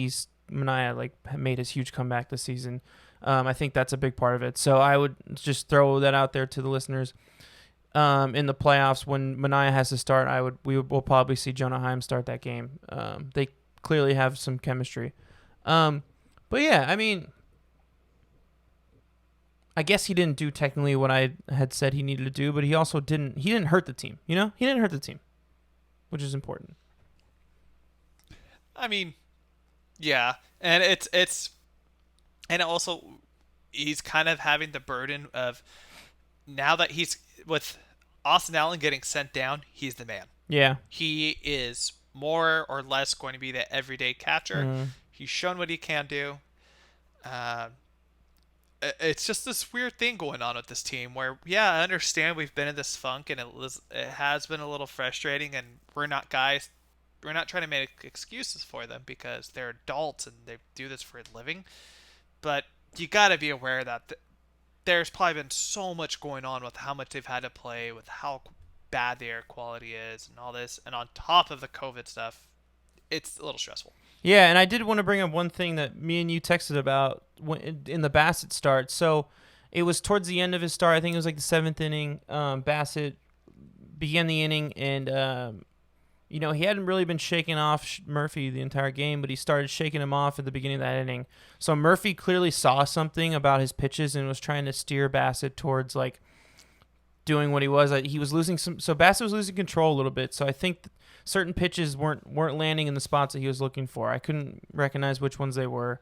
Manaea like made his huge comeback this season. I think that's a big part of it. So I would just throw that out there to the listeners. In the playoffs, when Manaea has to start, we'll probably see Jonah Heim start that game. They clearly have some chemistry. But yeah, I mean, I guess he didn't do technically what I had said he needed to do, but he also didn't hurt the team. He didn't hurt the team, which is important. I mean, yeah, and and also he's kind of having the burden of now that he's with Austin Allen getting sent down, he's the man. Yeah. He is more or less going to be the everyday catcher. Mm. He's shown what he can do. It's just this weird thing going on with this team where, yeah, I understand we've been in this funk and it has been a little frustrating, and we're not trying to make excuses for them because they're adults and they do this for a living. But you got to be aware that there's probably been so much going on with how much they've had to play, with how bad the air quality is and all this. And on top of the COVID stuff, it's a little stressful. Yeah, and I did want to bring up one thing that me and you texted about in the Bassett start. So it was towards the end of his start. I think it was like the 7th inning. Bassett began the inning, and he hadn't really been shaking off Murphy the entire game, but he started shaking him off at the beginning of that inning. So Murphy clearly saw something about his pitches and was trying to steer Bassett towards like doing what he was. He was losing so Bassett was losing control a little bit. So I think certain pitches weren't landing in the spots that he was looking for. I couldn't recognize which ones they were.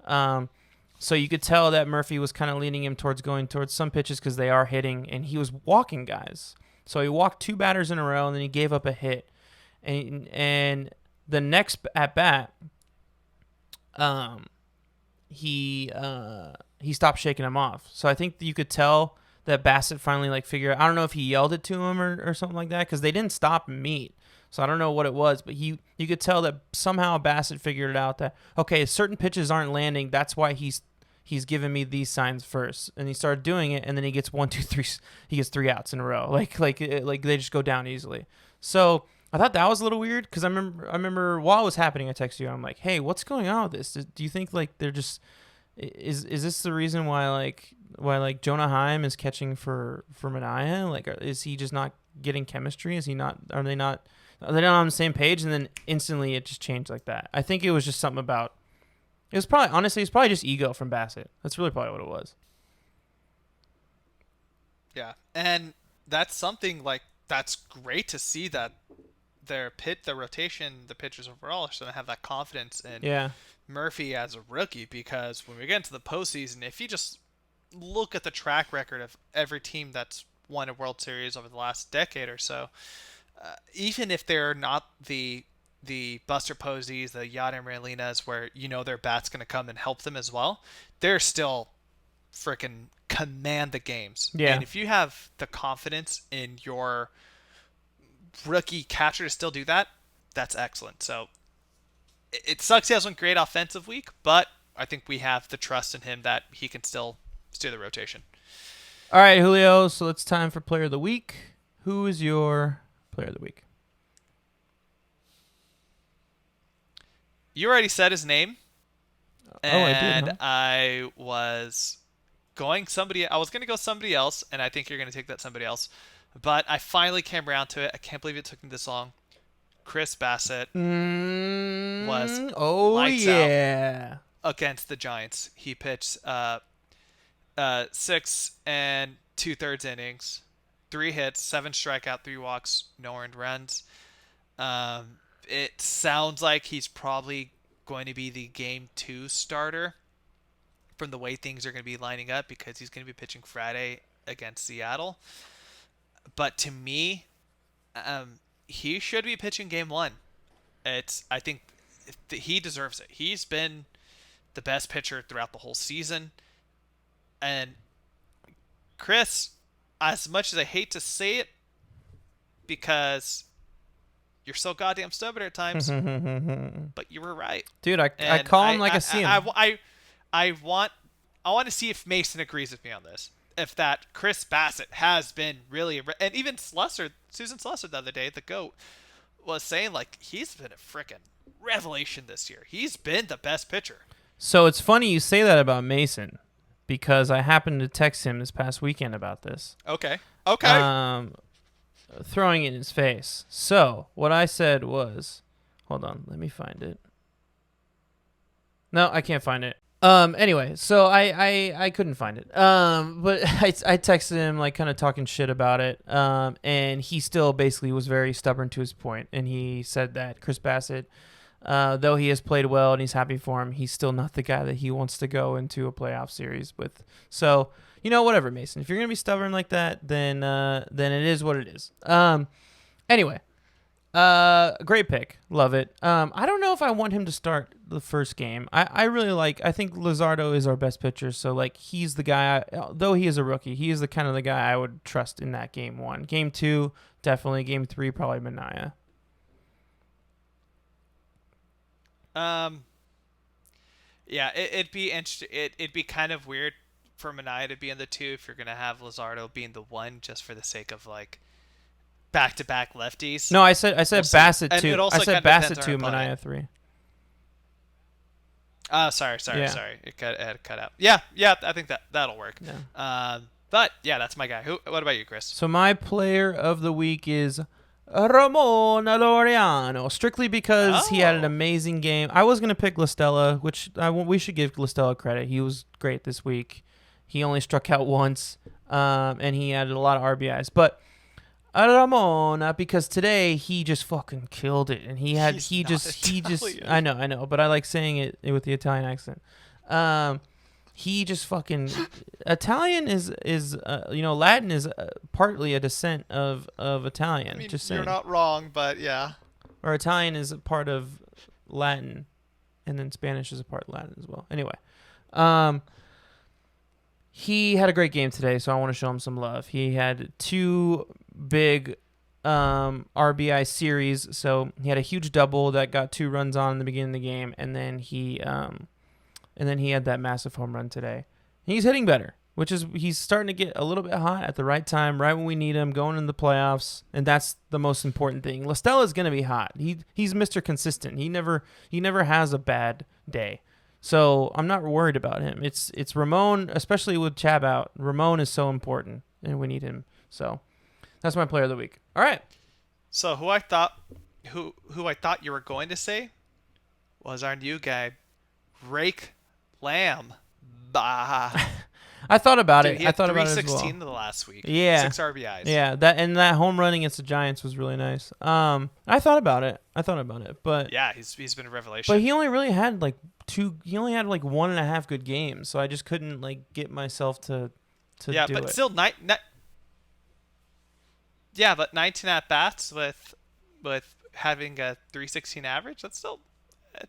So you could tell that Murphy was kind of leaning him towards going towards some pitches because they are hitting, and he was walking guys. So he walked 2 batters in a row, and then he gave up a hit. And the next at bat, he stopped shaking him off. So I think you could tell that Bassett finally like figured out. I don't know if he yelled it to him or something like that, because they didn't stop and meet. So I don't know what it was, but you could tell that somehow Bassett figured it out that, okay, certain pitches aren't landing. That's why he's giving me these signs first. And he started doing it, and then he gets 1, 2, 3. He gets 3 outs in a row. Like they just go down easily. So I thought that was a little weird, because I remember while it was happening, I texted you. I'm like, hey, what's going on with this? Do you think like they're just is this the reason why Jonah Heim is catching for Manaea? Like, is he just not getting chemistry? Is he not? Are they not on the same page? And then instantly it just changed like that. I think it was just something about. It's probably just ego from Bassett. That's really probably what it was. Yeah, and that's something that's great to see that their rotation, the pitchers overall are starting to have that confidence in Murphy as a rookie, because when we get into the postseason, if you just look at the track record of every team that's won a World Series over the last decade or so, even if they're not the Buster Posies, the Yadier Molinas, where their bat's going to come and help them as well, they're still freaking command the games. Yeah. And if you have the confidence in your rookie catcher to still do that, that's excellent. So it sucks he has one great offensive week, but I think we have the trust in him that he can still steer the rotation. All right, Julio, so it's time for Player of the Week. Who is your Player of the Week? You already said his name. And I did, huh? I was I was going to go somebody else, and I think you're going to take that somebody else. But I finally came around to it. I can't believe it took me this long. Chris Bassett was lights out against the Giants. He pitched 6 and 2/3 innings, 3 hits, 7 strikeout, 3 walks, no earned runs. It sounds like he's probably going to be the game 2 starter from the way things are going to be lining up, because he's going to be pitching Friday against Seattle. But to me, he should be pitching game 1. I think he deserves it. He's been the best pitcher throughout the whole season. And Chris, as much as I hate to say it, because you're so goddamn stubborn at times, but you were right. Dude, I call him like I see him. I want to see if Mason agrees with me on this. If that Chris Bassett has been really, and even Susan Slusser the other day, the GOAT, was saying like he's been a freaking revelation this year. He's been the best pitcher. So it's funny you say that about Mason, because I happened to text him this past weekend about this. Okay. Throwing it in his face. So what I said was, hold on, let me find it. No, I can't find it. Anyway, so I couldn't find it. But I texted him like kind of talking shit about it. And he still basically was very stubborn to his point. And he said that Chris Bassett, though he has played well and he's happy for him, he's still not the guy that he wants to go into a playoff series with. So, whatever, Mason. If you're going to be stubborn like that, then it is what it is. Anyway, great pick. Love it. I don't know if I want him to start the first game. I think Luzardo is our best pitcher. So like he's the guy, though he is a rookie, he is the kind of the guy I would trust in that game 1. Game 2, definitely. Game 3, probably Manaea. Yeah, it'd be interesting. It'd be kind of weird for Manaea to be in the 2 if you're gonna have Luzardo being the 1, just for the sake of like back-to-back lefties. No, I said Bassett 2. I said Bassett 2, Manaea 3. Sorry. It had cut out. Yeah, I think that'll work. Yeah. But yeah, that's my guy. What about you, Chris? So my player of the week is Ramon Laureano, strictly because he had an amazing game. I was going to pick LaStella, which we should give LaStella credit. He was great this week. He only struck out once, and he added a lot of RBIs. But Ramon, because today he just fucking killed it, and he just I know, but I like saying it with the Italian accent. He just fucking Italian is Latin is partly a descent of Italian. I mean, just saying. You're not wrong, but yeah. Or Italian is a part of Latin, and then Spanish is a part of Latin as well. Anyway, he had a great game today, so I want to show him some love. He had 2 big RBI series, so he had a huge double that got 2 runs on in the beginning of the game, and then he had that massive home run today. He's hitting better, he's starting to get a little bit hot at the right time, right when we need him, going in the playoffs, and that's the most important thing. LaStella is going to be hot. He's Mr. Consistent. He never has a bad day. So I'm not worried about him. It's Ramon, especially with Chab out. Ramon is so important, and we need him. So that's my player of the week. All right. So who I thought you were going to say was our new guy, Rake Lamb. Bah. I thought about Dude, it. He had I thought about it as well. 316 the last week. Yeah. 6 RBIs. Yeah, that home run against the Giants was really nice. I thought about it, but yeah, he's been a revelation. But he only really had like 1.5 good games, so I just couldn't like get myself to do it. Yeah, but still but 19 at bats with having a 316 average. It's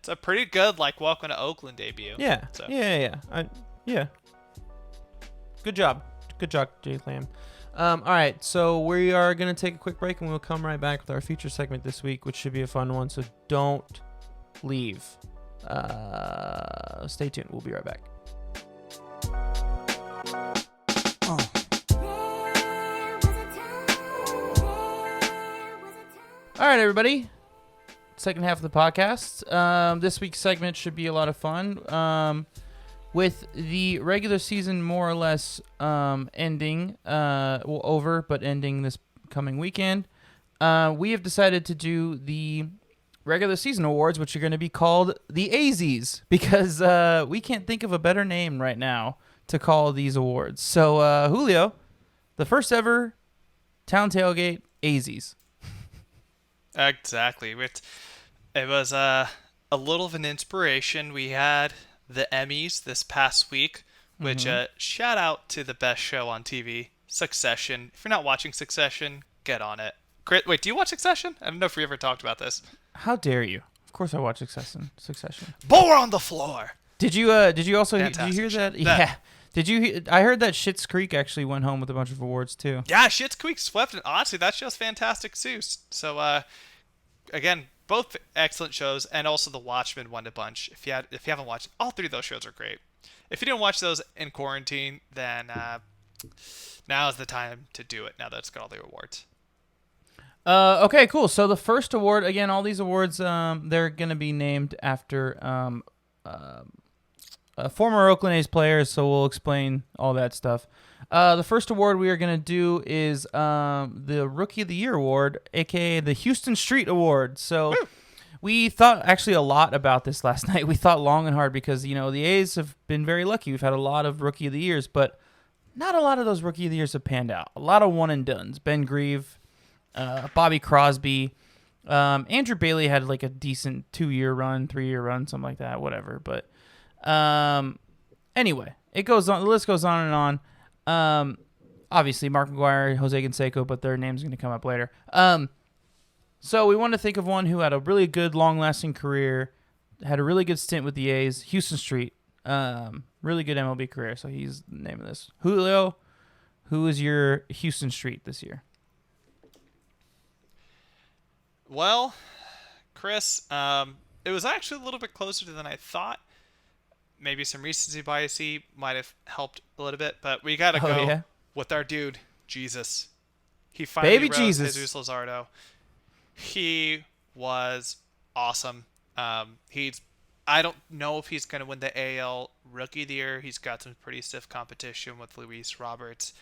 a pretty good like welcome to Oakland debut. Yeah. So. Yeah. Good job, Jay Lamb. All right, so we are going to take a quick break, and we'll come right back with our feature segment this week, which should be a fun one, so don't leave. Stay tuned. We'll be right back. All right, everybody. Second half of the podcast. This week's segment should be a lot of fun. with the regular season more or less ending, over, but ending this coming weekend, we have decided to do the regular season awards, which are going to be called the AZs, because we can't think of a better name right now to call these awards. So, Julio, the first ever Town Tailgate AZs. Exactly. It was a little of an inspiration. We had the Emmys this past week, which shout out to the best show on TV, Succession. If you're not watching Succession, get on it. Wait, do you watch Succession? I don't know if we ever talked about this. How dare you? Of course I watch Succession. Bore on the floor. Did you also did you Fantastic hear that? show. Yeah. Did you? I heard that Schitt's Creek actually went home with a bunch of awards too. Yeah, Schitt's Creek swept, and honestly, that show's fantastic too. So, again, both excellent shows, and also The Watchmen won a bunch. If you haven't watched, all three of those shows are great. If you didn't watch those in quarantine, then now is the time to do it. Now that it's got all the awards. Okay, cool. So the first award, again, all these awards, they're gonna be named after former Oakland A's players. So we'll explain all that stuff. The first award we are going to do is the Rookie of the Year award, aka the Houston Street Award. So we thought actually a lot about this last night. We thought long and hard because, the A's have been very lucky. We've had a lot of Rookie of the Years, but not a lot of those Rookie of the Years have panned out. A lot of one and dones. Ben Grieve, Bobby Crosby, Andrew Bailey had like a decent 2-year run, 3-year run, something like that, whatever. But anyway, it goes on. The list goes on and on. Obviously, Mark McGwire, Jose Canseco, but their name's going to come up later. So we wanted to think of one who had a really good, long-lasting career, had a really good stint with the A's. Houston Street, really good MLB career. So he's the name of this. Julio, who is your Houston Street this year? Well, Chris, it was actually a little bit closer than I thought. Maybe some recency bias might have helped a little bit, but we got to go with our dude, Jesus. He finally Baby rose Jesus. Jesus Luzardo. He was awesome. I don't know if he's going to win the AL Rookie of the Year. He's got some pretty stiff competition with Luis Roberts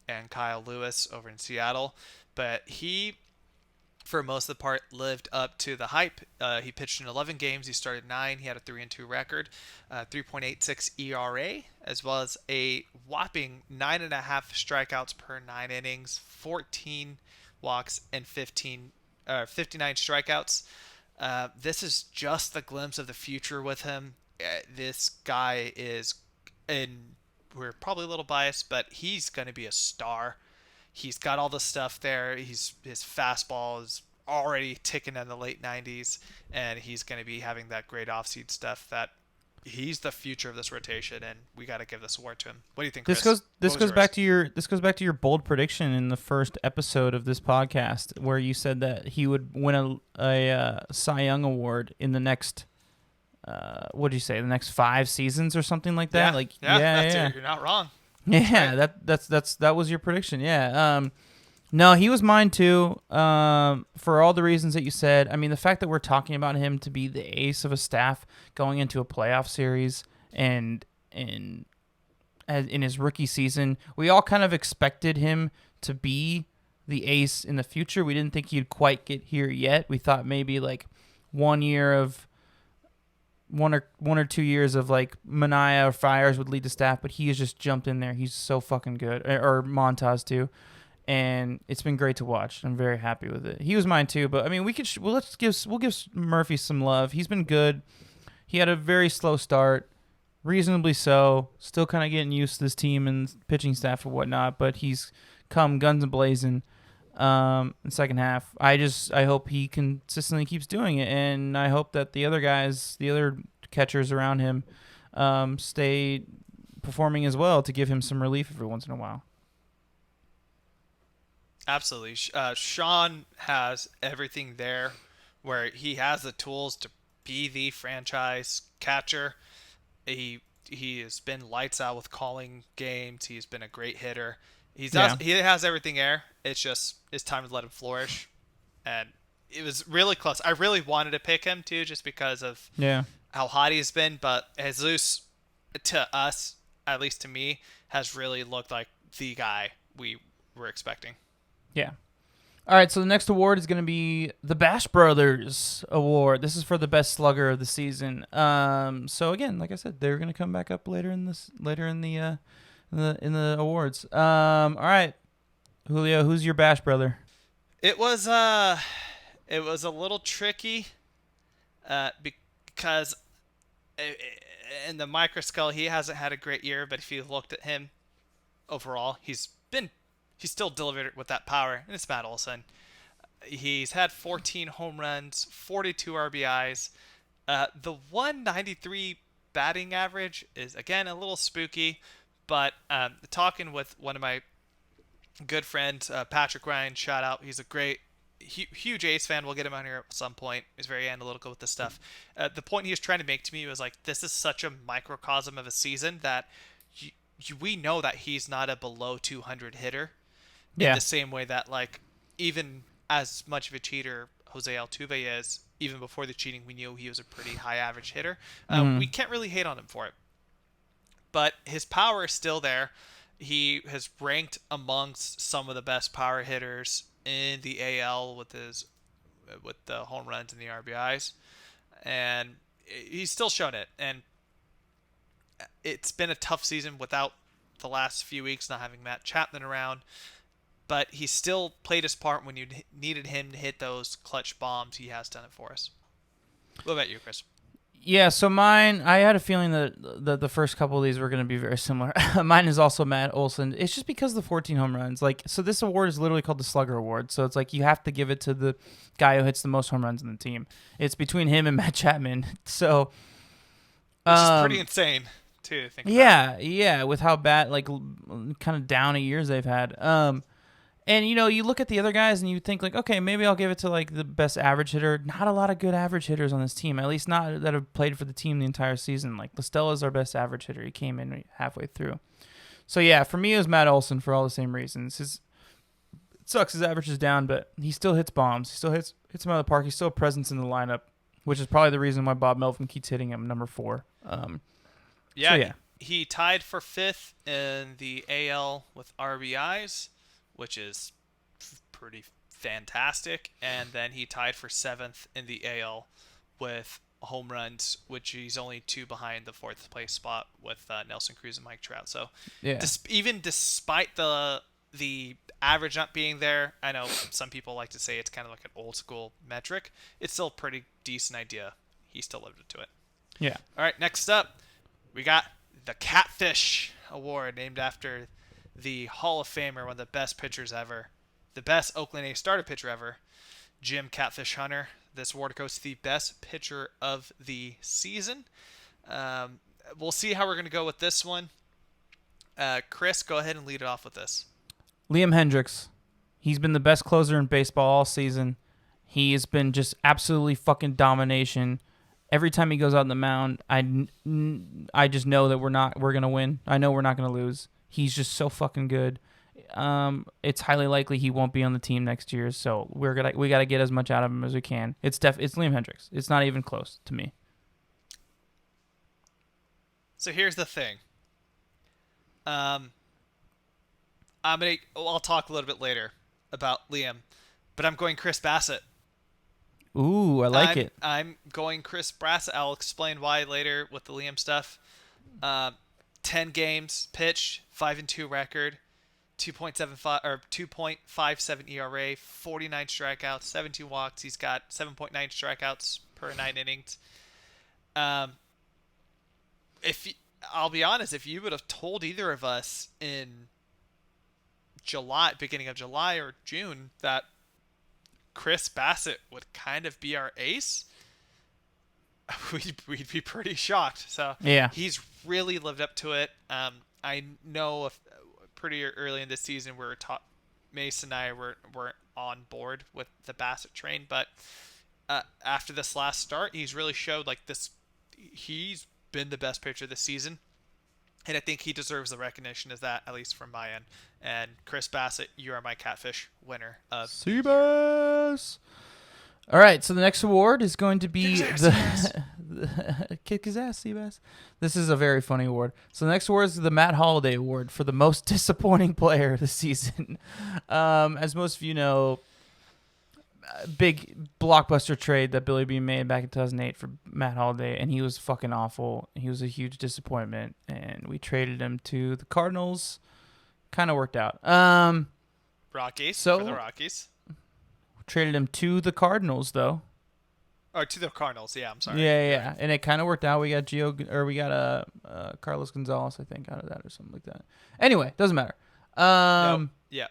and Kyle Lewis over in Seattle, but he, for most of the part, lived up to the hype. He pitched in 11 games. He started 9. He had a 3-2 record, 3.86 ERA, as well as a whopping 9.5 strikeouts per 9 innings, 14 walks, and 59 strikeouts. This is just the glimpse of the future with him. This guy is, and we're probably a little biased, but he's going to be a star. He's got all the stuff there. His fastball is already ticking in the late 90s, and he's going to be having that great off-seed stuff. That he's the future of this rotation, and we got to give this award to him. What do you think, Chris? This goes back to your bold prediction in the first episode of this podcast, where you said that he would win a Cy Young award in the next. What did you say? The next 5 seasons or something like that? Yeah. You're not wrong. Yeah, right. That was your prediction. Yeah. No, he was mine too. For all the reasons that you said. I mean, the fact that we're talking about him to be the ace of a staff going into a playoff series and in his rookie season, we all kind of expected him to be the ace in the future. We didn't think he'd quite get here yet. We thought maybe like 1 year of one or 2 years of like Mania or Friars would lead to staff, but he has just jumped in there. He's so fucking good. Or Montaz too. And it's been great to watch. I'm very happy with it. He was mine too, but I mean, we'll give Murphy some love. He's been good. He had a very slow start, reasonably so. Still kind of getting used to this team and pitching staff and whatnot, but he's come guns blazing in the second half. I hope he consistently keeps doing it, and I hope that the other catchers around him, stay performing as well to give him some relief every once in a while. Absolutely. Sean has everything there where he has the tools to be the franchise catcher. He has been lights out with calling games. He's been a great hitter. He has everything there. It's time to let him flourish. And it was really close. I really wanted to pick him too, just because of how hot he's been. But Jesus to us, at least to me, has really looked like the guy we were expecting. Yeah. All right, so the next award is going to be the Bash Brothers Award. This is for the best slugger of the season. So again, like I said, they're going to come back up later in the awards. All right, Julio, who's your Bash brother? It was a little tricky, because in the microscope he hasn't had a great year, but if you looked at him overall, he's still delivered with that power, and it's Matt Olson. He's had 14 home runs, 42 RBIs. The 193 batting average is, again, a little spooky, but talking with one of my good friends, Patrick Ryan, shout out. He's a great, huge A's fan. We'll get him on here at some point. He's very analytical with this stuff. The point he was trying to make to me was like, this is such a microcosm of a season that we know that he's not a below 200 hitter. In the same way that, like, even as much of a cheater Jose Altuve is, even before the cheating, we knew he was a pretty high average hitter. We can't really hate on him for it. But his power is still there. He has ranked amongst some of the best power hitters in the AL with the home runs and the RBIs. And he's still shown it. And it's been a tough season without the last few weeks not having Matt Chapman around. But he still played his part when you needed him to hit those clutch bombs. He has done it for us. What about you, Chris? Yeah, so mine, I had a feeling that the first couple of these were going to be very similar. Mine is also Matt Olson. It's just because of the 14 home runs. Like, so this award is literally called the Slugger Award. So it's like you have to give it to the guy who hits the most home runs in the team. It's between him and Matt Chapman. So, which is pretty insane too. To think about. Yeah, with how bad, like, kind of down years they've had. And, you know, you look at the other guys and you think, like, okay, maybe I'll give it to, like, the best average hitter. Not a lot of good average hitters on this team, at least not that have played for the team the entire season. Like, Listella's our best average hitter. He came in halfway through. So, yeah, for me, it was Matt Olson for all the same reasons. It sucks his average is down, but he still hits bombs. He still hits him out of the park. He's still a presence in the lineup, which is probably the reason why Bob Melvin keeps hitting him, number 4. He tied for 5th in the AL with RBIs, which is pretty fantastic. And then he tied for 7th in the AL with home runs, which he's only 2 behind the 4th place spot with Nelson Cruz and Mike Trout. So even despite the average not being there, I know some people like to say it's kind of like an old school metric. It's still a pretty decent idea. He still lived up to it. Yeah. All right, next up, we got the Catfish Award, named after the Hall of Famer, one of the best pitchers ever, the best Oakland A starter pitcher ever, Jim Catfish Hunter. This award goes to the best pitcher of the season. We'll see how we're going to go with this one. Chris, go ahead and lead it off with this. Liam Hendricks. He's been the best closer in baseball all season. He has been just absolutely fucking domination. Every time he goes out on the mound, I just know that we're going to win. I know we're not going to lose. He's just so fucking good. It's highly likely he won't be on the team next year, so we got to get as much out of him as we can. It's Liam Hendricks. It's not even close to me. So here's the thing. I'll talk a little bit later about Liam, but I'm going Chris Bassett. Ooh, I like it. I'm going Chris Bassett. I'll explain why later with the Liam stuff. 10 games pitched, 5-2 record, 2.75 or 2.57 ERA, 49 strikeouts, 17 walks. He's got 7.9 strikeouts per 9 innings. I'll be honest, if you would have told either of us in beginning of July or June, that Chris Bassett would kind of be our ace, we'd be pretty shocked. So yeah, he's really lived up to it. I know pretty early in the season Mason and I weren't on board with the Bassett train, but after this last start, he's really showed like this. He's been the best pitcher this season, and I think he deserves the recognition as that, at least from my end. And Chris Bassett, you are my Catfish winner of Seabass. All right, so the next award is going to be Kick his ass, Kick his ass, Seabass. This is a very funny award. So the next award is the Matt Holliday Award for the most disappointing player of the season. As most of you know, big blockbuster trade that Billy Beane made back in 2008 for Matt Holliday, and he was fucking awful. He was a huge disappointment, and we traded him to the Cardinals. Kind of worked out. Rockies for the Rockies. Traded him to the Cardinals, though. Or to the Cardinals, yeah, I'm sorry. Yeah. And it kind of worked out. We got Carlos Gonzalez, I think, out of that or something like that. Anyway, doesn't matter. Yeah.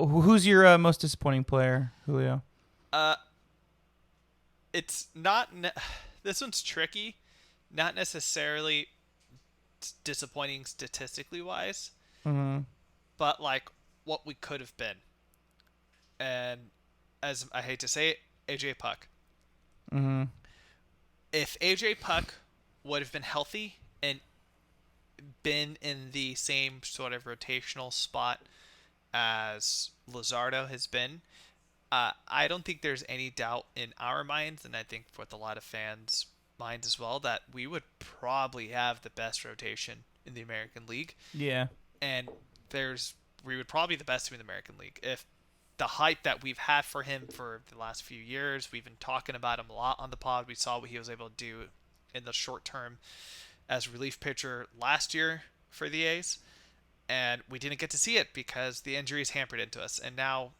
Who's your most disappointing player, Julio? It's not. This one's tricky. Not necessarily disappointing statistically wise, but like what we could have been. And as I hate to say it, AJ Puck. If AJ Puck would have been healthy and been in the same sort of rotational spot as Luzardo has been, I don't think there's any doubt in our minds, and I think with a lot of fans' minds as well, that we would probably have the best rotation in the American League. Yeah. And we would probably be the best team in the American League. If the hype that we've had for him for the last few years, we've been talking about him a lot on the pod. We saw what he was able to do in the short term as relief pitcher last year for the A's, and we didn't get to see it because the injuries hampered into us. And now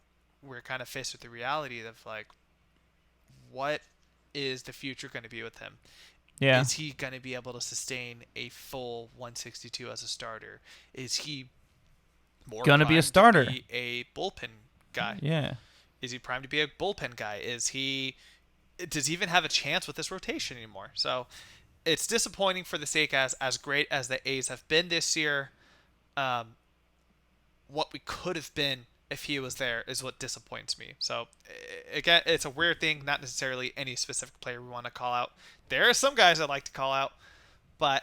we're kind of faced with the reality of like, what is the future going to be with him? Yeah. Is he going to be able to sustain a full 162 as a starter? Is he going to be a starter? To be a bullpen guy? Yeah. Is he primed to be a bullpen guy? Does he even have a chance with this rotation anymore? So it's disappointing for the sake as great as the A's have been this year. What we could have been if he was there is what disappoints me. So again, it's a weird thing, not necessarily any specific player we want to call out. There are some guys I'd like to call out, but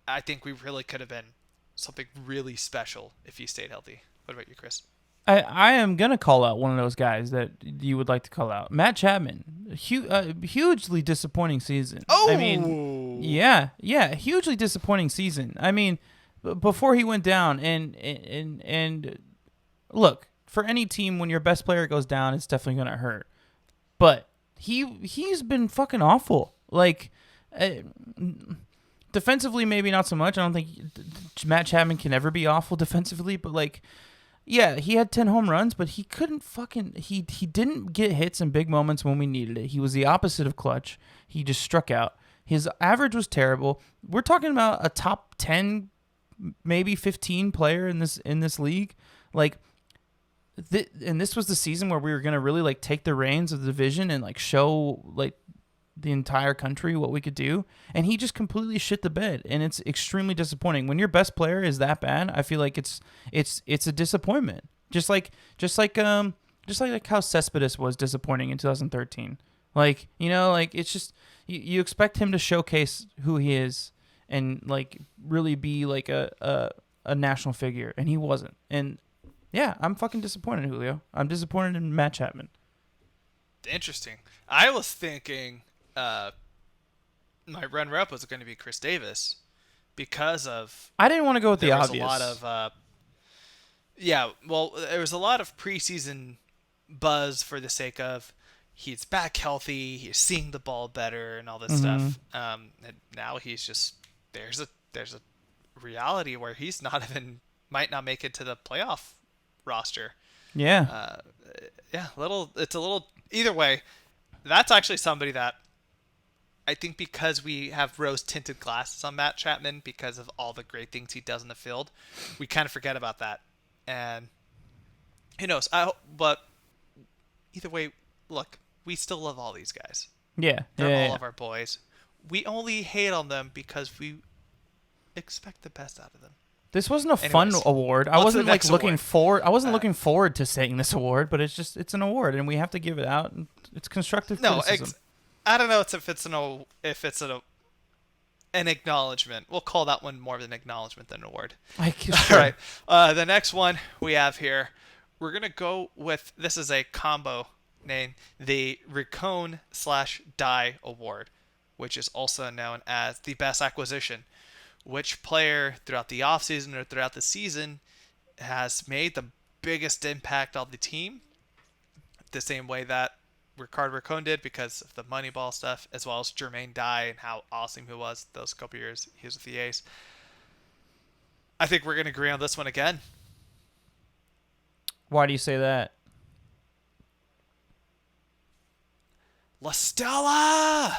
I think we really could have been something really special if he stayed healthy. What about you, Chris? I am going to call out one of those guys that you would like to call out. Matt Chapman. Hugely disappointing season. Oh! I mean, yeah, hugely disappointing season. I mean, before he went down, and look, for any team, when your best player goes down, it's definitely going to hurt. But he's been fucking awful. Like, defensively, maybe not so much. I don't think Matt Chapman can ever be awful defensively, but like, yeah, he had 10 home runs, but he couldn't he didn't get hits in big moments when we needed it. He was the opposite of clutch. He just struck out. His average was terrible. We're talking about a top 10, maybe 15 player in this league. Like, and this was the season where we were going to really like take the reins of the division and like show like the entire country what we could do, and he just completely shit the bed, and it's extremely disappointing. When your best player is that bad, I feel like it's a disappointment. Just like how Cespedes was disappointing in 2013. Like, you know, like it's just you expect him to showcase who he is and like really be like a national figure, and he wasn't. And yeah, I'm fucking disappointed, Julio. I'm disappointed in Matt Chapman. Interesting. I was thinking my runner-up was going to be Chris Davis because of... I didn't want to go with the obvious. There was a lot of... there was a lot of preseason buzz for the sake of he's back healthy, he's seeing the ball better, and all this stuff. And now he's just... There's a reality where he's not even... might not make it to the playoff roster. Yeah. It's a little... Either way, that's actually somebody that I think because we have rose-tinted glasses on Matt Chapman because of all the great things he does in the field, we kind of forget about that. And who knows? But either way, look, we still love all these guys. Yeah. They're all of our boys. We only hate on them because we expect the best out of them. This wasn't a fun award. I wasn't like looking forward. I wasn't looking forward to saying this award, but it's an award, and we have to give it out. And it's constructive criticism. I don't know if it's an acknowledgement. We'll call that one more of an acknowledgement than an award. Sure. All right. The next one we have here, we're gonna go with, this is a combo name, the Ricone/Die Award, which is also known as the best acquisition. Which player throughout the offseason or throughout the season has made the biggest impact on the team, the same way that Ricardo Ricone did because of the Moneyball stuff, as well as Jermaine Dye and how awesome he was those couple years he was with the A's. I think we're going to agree on this one again. Why do you say that? La Stella!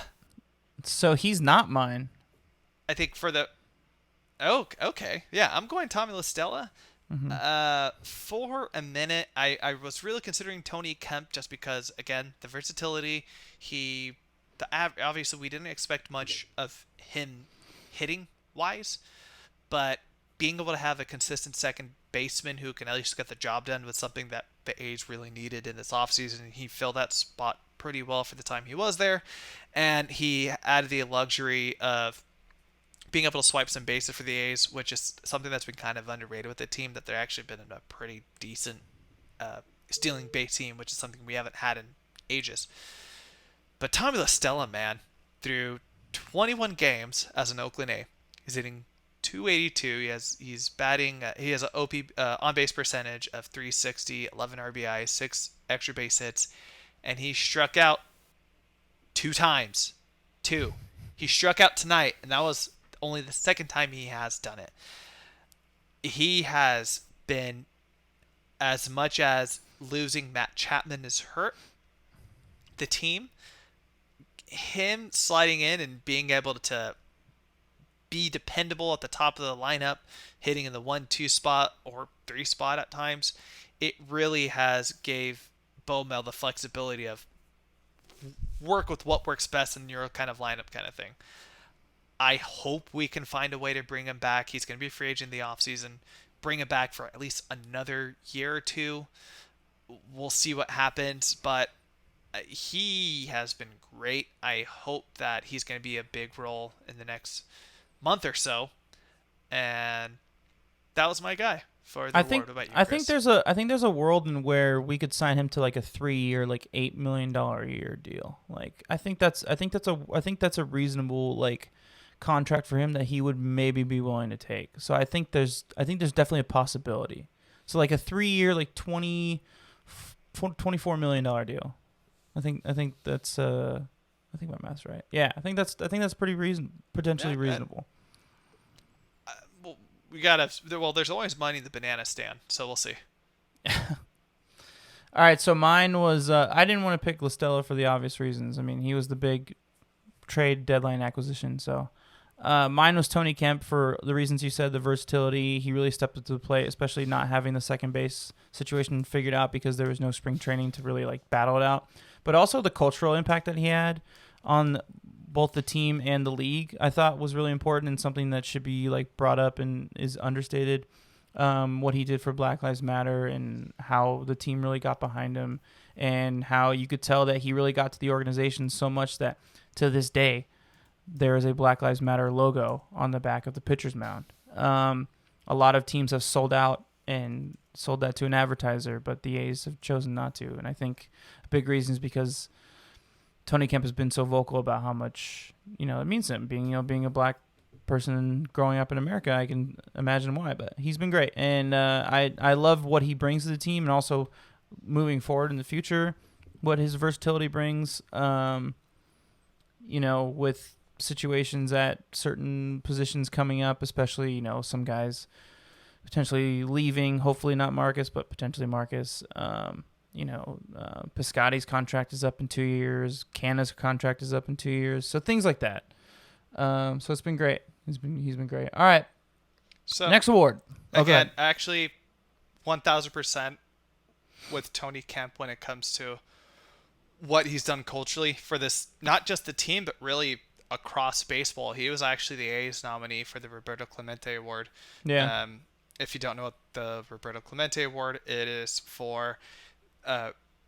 So he's not mine. I think for the... Oh, okay. Yeah, I'm going Tommy La Stella. For a minute, I was really considering Tony Kemp just because, again, the versatility. Obviously, we didn't expect much of him hitting wise, but being able to have a consistent second baseman who can at least get the job done was something that the A's really needed in this offseason, and he filled that spot pretty well for the time he was there, and he added the luxury of being able to swipe some bases for the A's, which is something that's been kind of underrated with the team, that they're actually been a pretty decent stealing base team, which is something we haven't had in ages. But Tommy La Stella, man, through 21 games as an Oakland A, he's hitting 282. He's batting. He has an OP on base percentage of 360, 11 RBI, 6 extra base hits, and he struck out 2 times. He struck out tonight, and that was only the second time he has done it. He has been, as much as losing Matt Chapman is hurt the team, him sliding in and being able to be dependable at the top of the lineup, hitting in the 1-2 spot or 3 spot at times, it really has gave Bo Mel the flexibility of work with what works best in your kind of lineup kind of thing. I hope we can find a way to bring him back. He's going to be a free agent in the offseason. Bring him back for at least another year or two. We'll see what happens, but he has been great. I hope that he's going to be a big role in the next month or so. And that was my guy for the award. What about you, Chris? I think there's a world in where we could sign him to like a 3-year, like $8 million a year deal. Like I think that's a reasonable like contract for him that he would maybe be willing to take. So I think there's definitely a possibility. So like a 3-year, like $24 million deal. I think that's I think my math's right. Yeah, I think that's pretty potentially reasonable. Well, there's always money in the banana stand, so we'll see. All right, so mine was I didn't want to pick La Stella for the obvious reasons. I mean, he was the big trade deadline acquisition, so mine was Tony Kemp for the reasons you said, the versatility. He really stepped up to the plate, especially not having the second base situation figured out because there was no spring training to really like battle it out. But also the cultural impact that he had on both the team and the league, I thought was really important and something that should be like brought up and is understated. What he did for Black Lives Matter and how the team really got behind him and how you could tell that he really got to the organization so much that to this day there is a Black Lives Matter logo on the back of the pitcher's mound. A lot of teams have sold out and sold that to an advertiser, but the A's have chosen not to. And I think a big reason is because Tony Kemp has been so vocal about how much, it means to him being a black person growing up in America. I can imagine why, but he's been great. And I love what he brings to the team and also moving forward in the future, what his versatility brings, with situations at certain positions coming up, especially, some guys potentially leaving, hopefully not Marcus, but potentially Marcus. Piscotty's contract is up in 2 years. Canna's contract is up in 2 years. So things like that. So it's been great. He's been great. All right. So next award. Again, actually 1,000% with Tony Kemp when it comes to what he's done culturally for this, not just the team, but really across baseball. He was actually the A's nominee for the Roberto Clemente Award. Yeah. If you don't know what the Roberto Clemente Award, it is for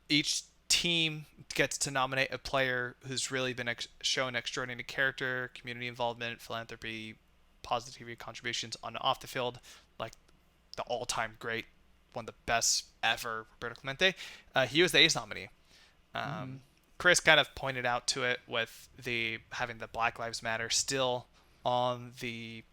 each team gets to nominate a player who's really been shown extraordinary character, community involvement, philanthropy, positivity contributions on and off the field, like the all-time great one of the best ever, Roberto Clemente. He was the A's nominee. Chris kind of pointed out to it with having the Black Lives Matter still on the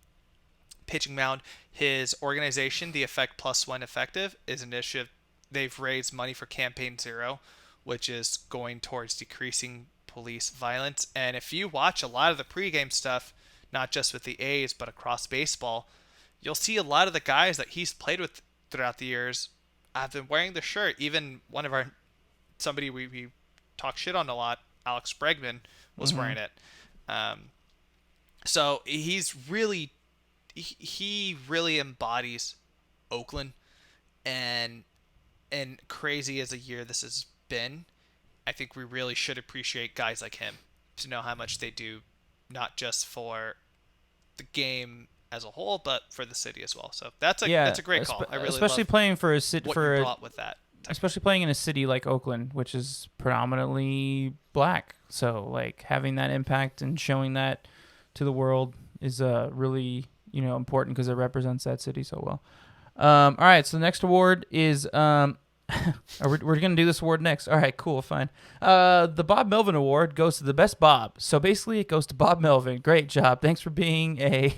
pitching mound. His organization, the Effect Plus One Effective, is an initiative. They've raised money for Campaign Zero, which is going towards decreasing police violence. And if you watch a lot of the pregame stuff, not just with the A's, but across baseball, you'll see a lot of the guys that he's played with throughout the years have been wearing the shirt. Even somebody we talk shit on a lot, Alex Bregman, was wearing it. So he really embodies Oakland, and crazy as a year this has been, I think we really should appreciate guys like him to know how much they do, not just for the game as a whole, but for the city as well. So that's a great call. I really especially love playing for a city what you brought with that. Especially playing in a city like Oakland, which is predominantly black. So like having that impact and showing that to the world is really important because it represents that city so well. All right, so the next award is we're gonna do this award next. All right, cool, fine. The Bob Melvin Award goes to the best Bob. So basically, it goes to Bob Melvin. Great job. Thanks for being a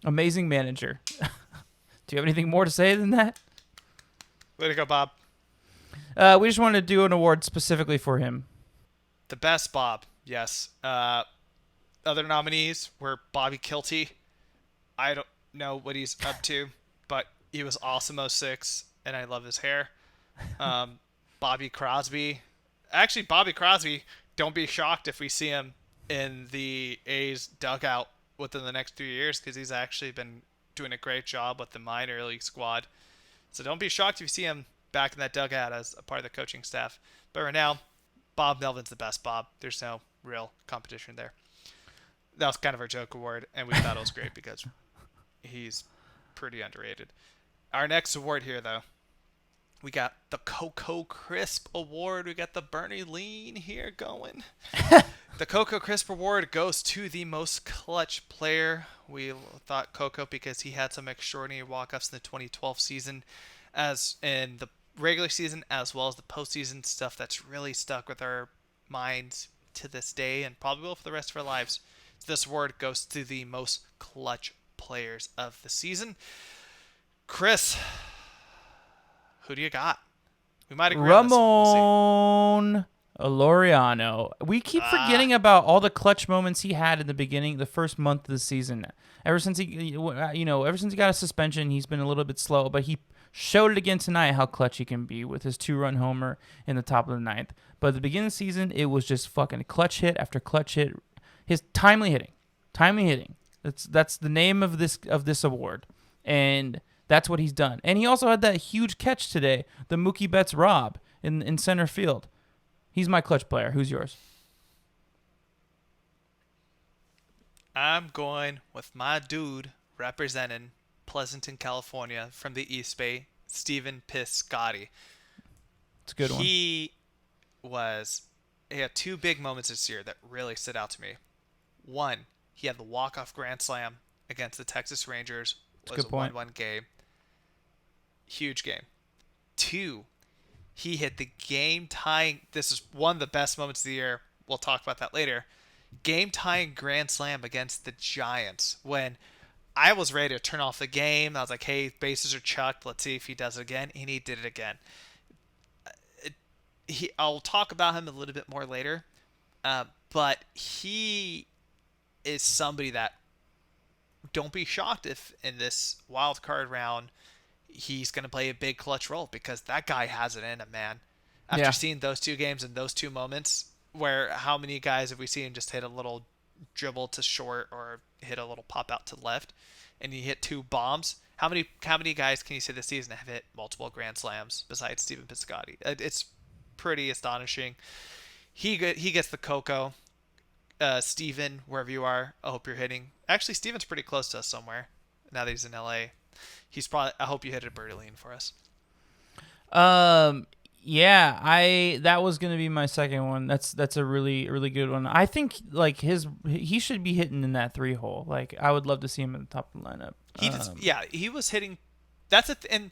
amazing manager. Do you have anything more to say than that? Way to go, Bob. We just wanted to do an award specifically for him. The best Bob, yes. Other nominees were Bobby Kilty. I don't know what he's up to, but he was awesome 06, and I love his hair. Bobby Crosby. Actually, Bobby Crosby, don't be shocked if we see him in the A's dugout within the next 3 years, because he's actually been doing a great job with the minor league squad. So don't be shocked if you see him back in that dugout as a part of the coaching staff. But right now, Bob Melvin's the best Bob. There's no real competition there. That was kind of our joke award, and we thought it was great because he's pretty underrated. Our next award here, though, we got the Coco Crisp Award. We got the Bernie Lean here going. The Coco Crisp Award goes to the most clutch player. We thought Coco because he had some extraordinary walk-offs in the 2012 season, as in the regular season as well as the postseason stuff that's really stuck with our minds to this day and probably will for the rest of our lives. So this award goes to the most clutch players of the season. Chris, who do you got? We might agree on this one. Ramon Laureano. We keep forgetting about all the clutch moments he had in the beginning, the first month of the season. Ever since he got a suspension, he's been a little bit slow, but he showed it again tonight how clutch he can be with his 2-run homer in the top of the ninth. But at the beginning of the season, it was just fucking clutch hit after clutch hit. His timely hitting. That's the name of this award, and that's what he's done. And he also had that huge catch today, the Mookie Betts rob in center field. He's my clutch player. Who's yours? I'm going with my dude representing Pleasanton, California, from the East Bay, Stephen Piscotty. It's a good one. He had two big moments this year that really stood out to me. One, he had the walk-off grand slam against the Texas Rangers. It was a 1-1 game. Huge game. Two, he hit the game-tying, this is one of the best moments of the year. We'll talk about that later. Game-tying grand slam against the Giants when I was ready to turn off the game. I was like, hey, bases are chucked. Let's see if he does it again. And he did it again. I'll talk about him a little bit more later. But he is somebody that don't be shocked if in this wild card round he's going to play a big clutch role, because that guy has it in him, man. After seeing those two games and those two moments, where how many guys have we seen just hit a little dribble to short or hit a little pop out to left, and he hit two bombs? How many guys can you say this season have hit multiple grand slams besides Stephen Piscotty? It's pretty astonishing. He gets the Coco. Steven, wherever you are, I hope you're hitting. Actually, Steven's pretty close to us somewhere now that he's in LA. I hope you hit a birdie lean for us. Yeah, that was gonna be my second one. That's a really, really good one. I think like he should be hitting in that 3-hole. Like I would love to see him at the top of the lineup. He was hitting. And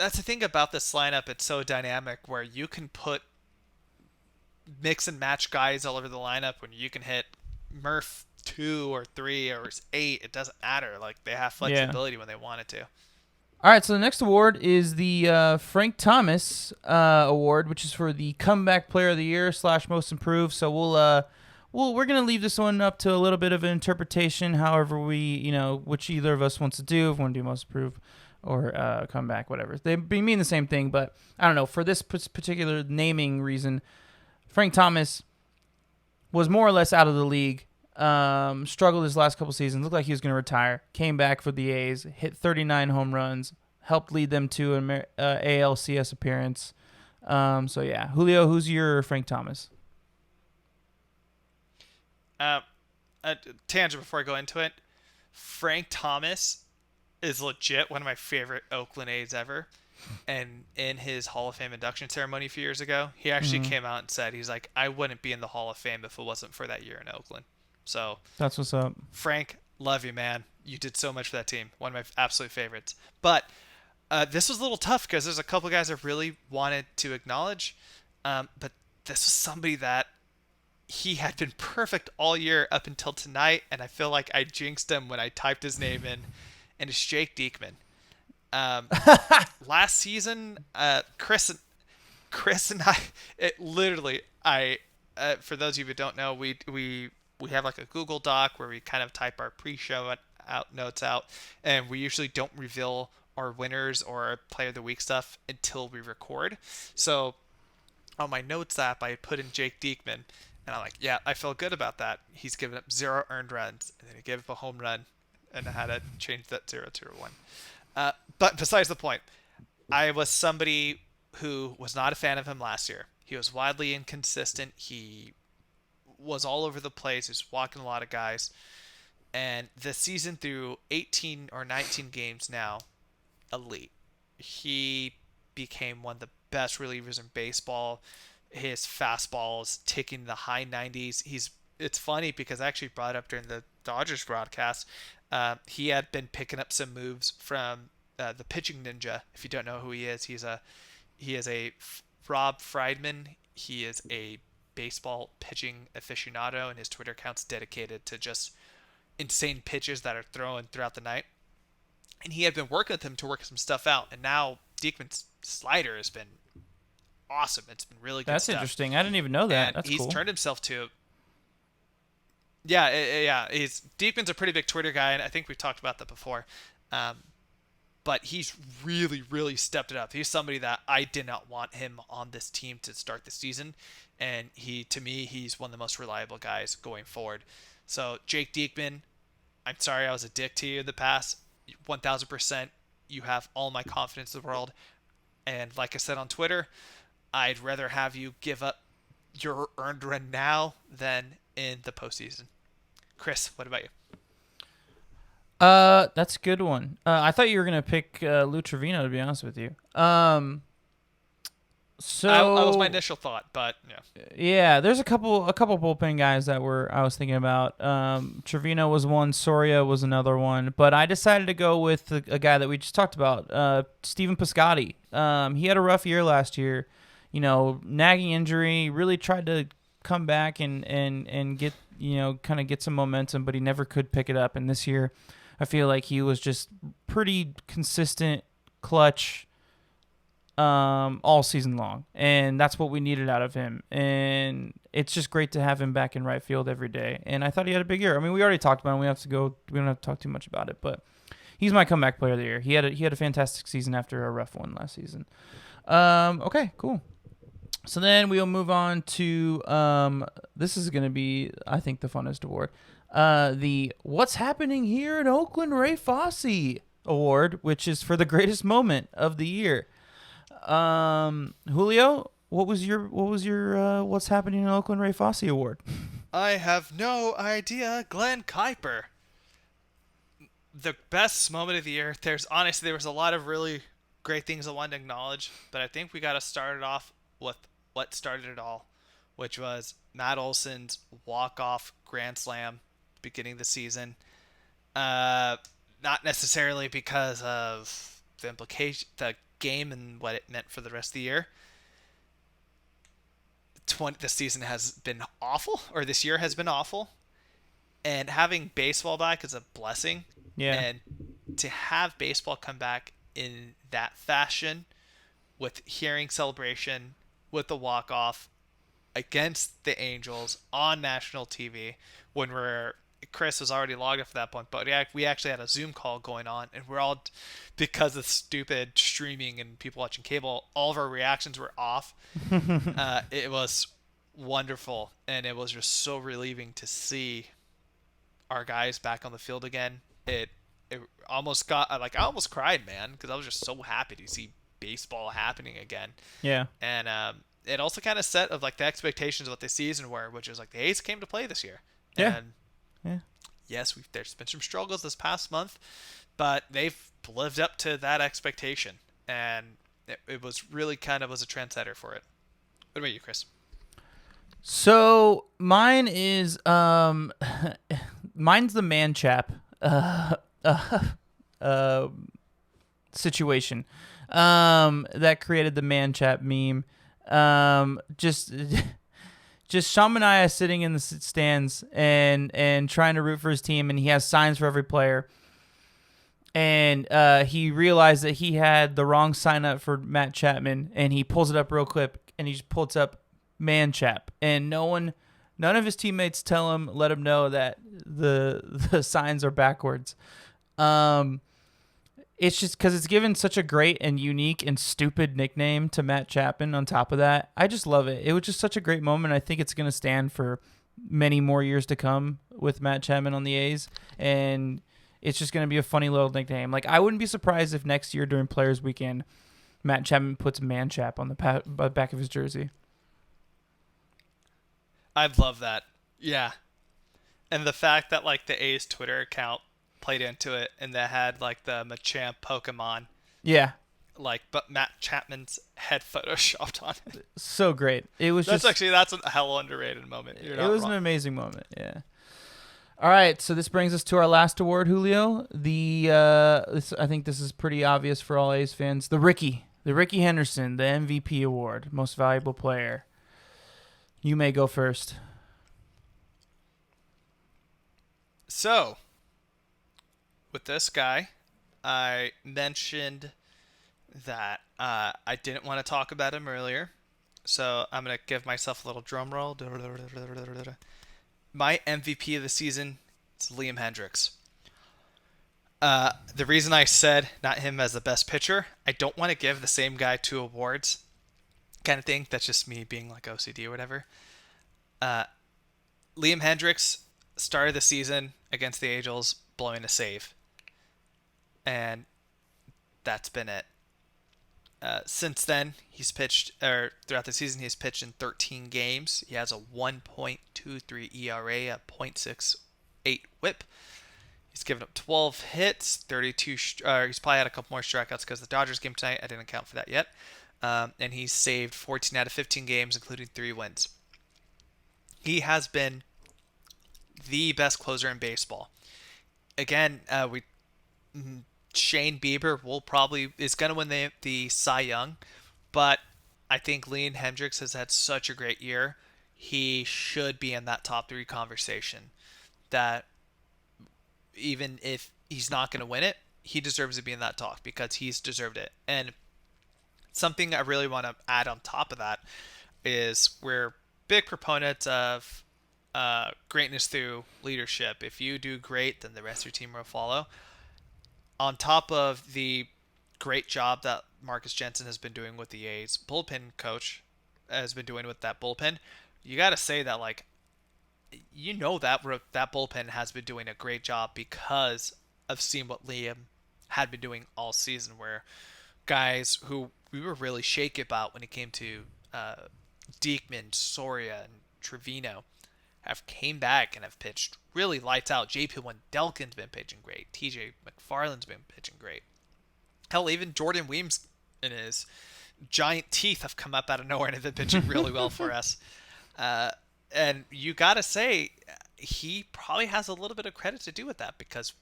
that's the thing about this lineup. It's so dynamic where you can put mix and match guys all over the lineup when you can hit Murph 2 or 3 or 8. It doesn't matter. Like, they have Yeah. flexibility when they want it to. All right, so the next award is the Frank Thomas award, which is for the comeback player of the year / most improved. So we're gonna leave this one up to a little bit of an interpretation, however which either of us wants to do. If we want to do most improved or comeback, whatever. They mean the same thing, but I don't know. For this particular naming reason, Frank Thomas was more or less out of the league. Struggled his last couple seasons. Looked like he was going to retire. Came back for the A's. Hit 39 home runs. Helped lead them to an ALCS appearance. So yeah, Julio, who's your Frank Thomas? A tangent before I go into it. Frank Thomas is legit one of my favorite Oakland A's ever. And in his Hall of Fame induction ceremony a few years ago, he actually came out and said, he's like, I wouldn't be in the Hall of Fame if it wasn't for that year in Oakland. So That's what's up. Frank, love you, man. You did so much for that team. One of my absolute favorites. But this was a little tough because there's a couple guys I really wanted to acknowledge. But this was somebody that he had been perfect all year up until tonight, and I feel like I jinxed him when I typed his name in, and it's Jake Diekman. Last season, Chris and I, for those of you who don't know, we have like a Google Doc where we kind of type our pre-show notes out, and we usually don't reveal our winners or our player of the week stuff until we record. So on my notes app, I put in Jake Diekman, and I'm like, yeah, I feel good about that. He's given up 0 earned runs, and then he gave up a home run, and I had to change that 0 to a 1. But besides the point, I was somebody who was not a fan of him last year. He was wildly inconsistent. He was all over the place. He was walking a lot of guys. And the season through 18 or 19 games now, elite. He became one of the best relievers in baseball. His fastball is ticking the high 90s. It's funny because I actually brought it up during the Dodgers broadcast. He had been picking up some moves from the pitching ninja. If you don't know who he is Rob Friedman. He is a baseball pitching aficionado, and his Twitter account's dedicated to just insane pitches that are thrown throughout the night. And he had been working with him to work some stuff out, and now Diekman's slider has been awesome. It's been really good. That's stuff. Interesting. I didn't even know that. And That's he's cool. turned himself to. Yeah. Diekman's a pretty big Twitter guy, and I think we've talked about that before. But he's really, really stepped it up. He's somebody that I did not want him on this team to start the season, and to me, he's one of the most reliable guys going forward. So Jake Diekman, I'm sorry I was a dick to you in the past. 1,000%, you have all my confidence in the world. And like I said on Twitter, I'd rather have you give up your earned run now than in the postseason. Chris, what about you? That's a good one. I thought you were gonna pick Lou Trevino, to be honest with you. So that was my initial thought, but yeah. Yeah, there's a couple bullpen guys that I was thinking about. Trevino was one, Soria was another one, but I decided to go with a guy that we just talked about, Stephen Piscotty. He had a rough year last year, nagging injury. Really tried to come back and get kind of get some momentum, but he never could pick it up. And this year, I feel like he was just pretty consistent, clutch. All season long, and that's what we needed out of him, and it's just great to have him back in right field every day. And I thought he had a big year. I mean, we already talked about him. We don't have to talk too much about it, but he's my comeback player of the year. He had a fantastic season after a rough one last season. Okay, cool. So then we'll move on to this is going to be, I think, the funnest award, the What's Happening Here in Oakland Ray Fosse award, which is for the greatest moment of the year. Julio, what was your What's Happening in Oakland Ray Fosse award? I have no idea. Glenn Kuiper. The best moment of the year. There was a lot of really great things I wanted to acknowledge, but I think we got to start it off with what started it all, which was Matt Olson's walk-off grand slam beginning the season. Not necessarily because of the game and what it meant for the rest of the year. The season has been awful, or this year has been awful, and having baseball back is a blessing. Yeah. And to have baseball come back in that fashion, with hearing celebration, with the walk-off against the Angels on national TV, when Chris was already logged off at that point, but we actually had a Zoom call going on, and we're all, because of stupid streaming and people watching cable, all of our reactions were off. It was wonderful, and it was just so relieving to see our guys back on the field again. It almost got, I almost cried, man, because I was just so happy to see baseball happening again. Yeah. And it also kind of set of like the expectations of what the season were, which is like the A's came to play this year. Yeah. And yeah. Yes, there's been some struggles this past month, but they've lived up to that expectation, and it was really kind of was a trendsetter for it. What about you, Chris? So mine is mine's the man chap situation that created the man chap meme. Just Shamania sitting in the stands and trying to root for his team, and he has signs for every player. And he realized that he had the wrong sign up for Matt Chapman, and he pulls it up real quick, and he just pulls up man chap, and none of his teammates let him know that the signs are backwards. It's just because it's given such a great and unique and stupid nickname to Matt Chapman on top of that. I just love it. It was just such a great moment. I think it's going to stand for many more years to come with Matt Chapman on the A's, and it's just going to be a funny little nickname. Like, I wouldn't be surprised if next year during Players Weekend, Matt Chapman puts man chap on the back of his jersey. I'd love that. Yeah. And the fact that like the A's Twitter account played into it, and they had like the Machamp Pokemon. Yeah. Like, but Matt Chapman's head photoshopped on it. So great. It was that's a hell underrated moment. It was an amazing moment. Yeah. All right, so this brings us to our last award, Julio. I think this is pretty obvious for all A's fans. The Ricky Henderson, the MVP award, most valuable player. You may go first. So, with this guy, I mentioned that I didn't want to talk about him earlier, so I'm going to give myself a little drum roll. My MVP of the season is Liam Hendriks. The reason I said not him as the best pitcher, I don't want to give the same guy two awards kind of thing. That's just me being like OCD or whatever. Liam Hendriks started the season against the Angels blowing a save. And that's been it. Since then, throughout the season, he's pitched in 13 games. He has a 1.23 ERA, a .68 WHIP. He's given up 12 hits, 32. He's probably had a couple more strikeouts because the Dodgers game tonight, I didn't account for that yet. And he's saved 14 out of 15 games, including 3 wins. He has been the best closer in baseball. Again, Shane Bieber is going to win the Cy Young, but I think Liam Hendriks has had such a great year. He should be in that top 3 conversation. That even if he's not going to win it, he deserves to be in that talk because he's deserved it. And something I really want to add on top of that is we're big proponents of greatness through leadership. If you do great, then the rest of your team will follow. On top of the great job that Marcus Jensen has been doing with the A's bullpen coach has been doing with that bullpen, you got to say that that bullpen has been doing a great job because of seeing what Liam had been doing all season, where guys who we were really shaky about when it came to Diekman, Soria, and Trevino have came back and have pitched really lights out. JP Wendelken's been pitching great. TJ McFarland's been pitching great. Hell, even Jordan Weems and his giant teeth have come up out of nowhere and have been pitching really well for us. And you got to say, he probably has a little bit of credit to do with that because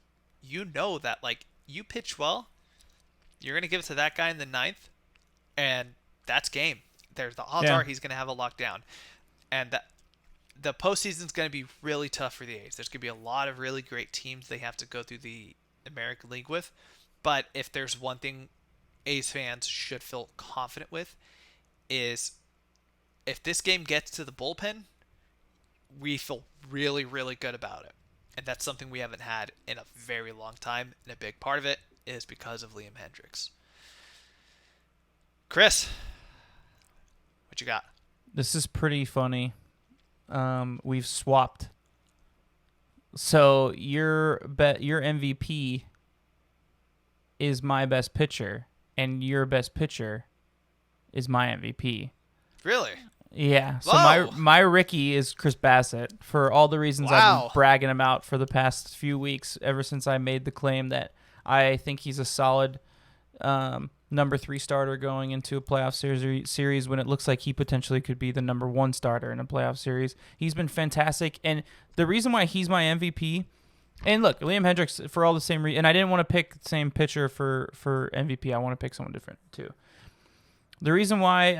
you know that, like, you pitch well, You're going to give it to that guy in the ninth, and that's game. The odds are he's going to have a lockdown. And the postseason's going to be really tough for the A's. There's going to be a lot of really great teams they have to go through the American League with. But if there's one thing A's fans should feel confident with, is if this game gets to the bullpen, we feel really, really good about it. And that's something we haven't had in a very long time. And a big part of it is because of Liam Hendriks. Chris, what you got? This is pretty funny. We've swapped. So your MVP is my best pitcher, and your best pitcher is my MVP. Really? Yeah. So Whoa. my Ricky is Chris Bassett for all the reasons I've been bragging about for the past few weeks, ever since I made the claim that I think he's a solid number 3 starter going into a playoff series when it looks like he potentially could be the number 1 starter in a playoff series. He's been fantastic. And the reason why he's my MVP, and look, Liam Hendriks, for all the same reason, and I didn't want to pick the same pitcher for MVP. I want to pick someone different too. The reason why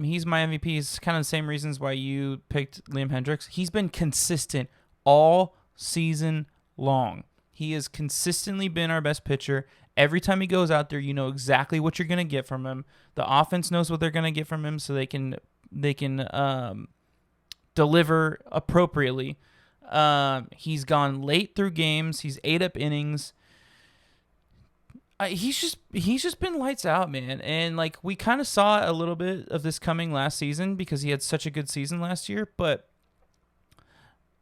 he's my MVP is kind of the same reasons why you picked Liam Hendriks. He's been consistent all season long. He has consistently been our best pitcher. Every time he goes out there, you know exactly what you're going to get from him. The offense knows what they're going to get from him, so they can deliver appropriately. He's gone late through games. He's ate up innings. He's just been lights out, man. And like we kind of saw a little bit of this coming last season because he had such a good season last year, but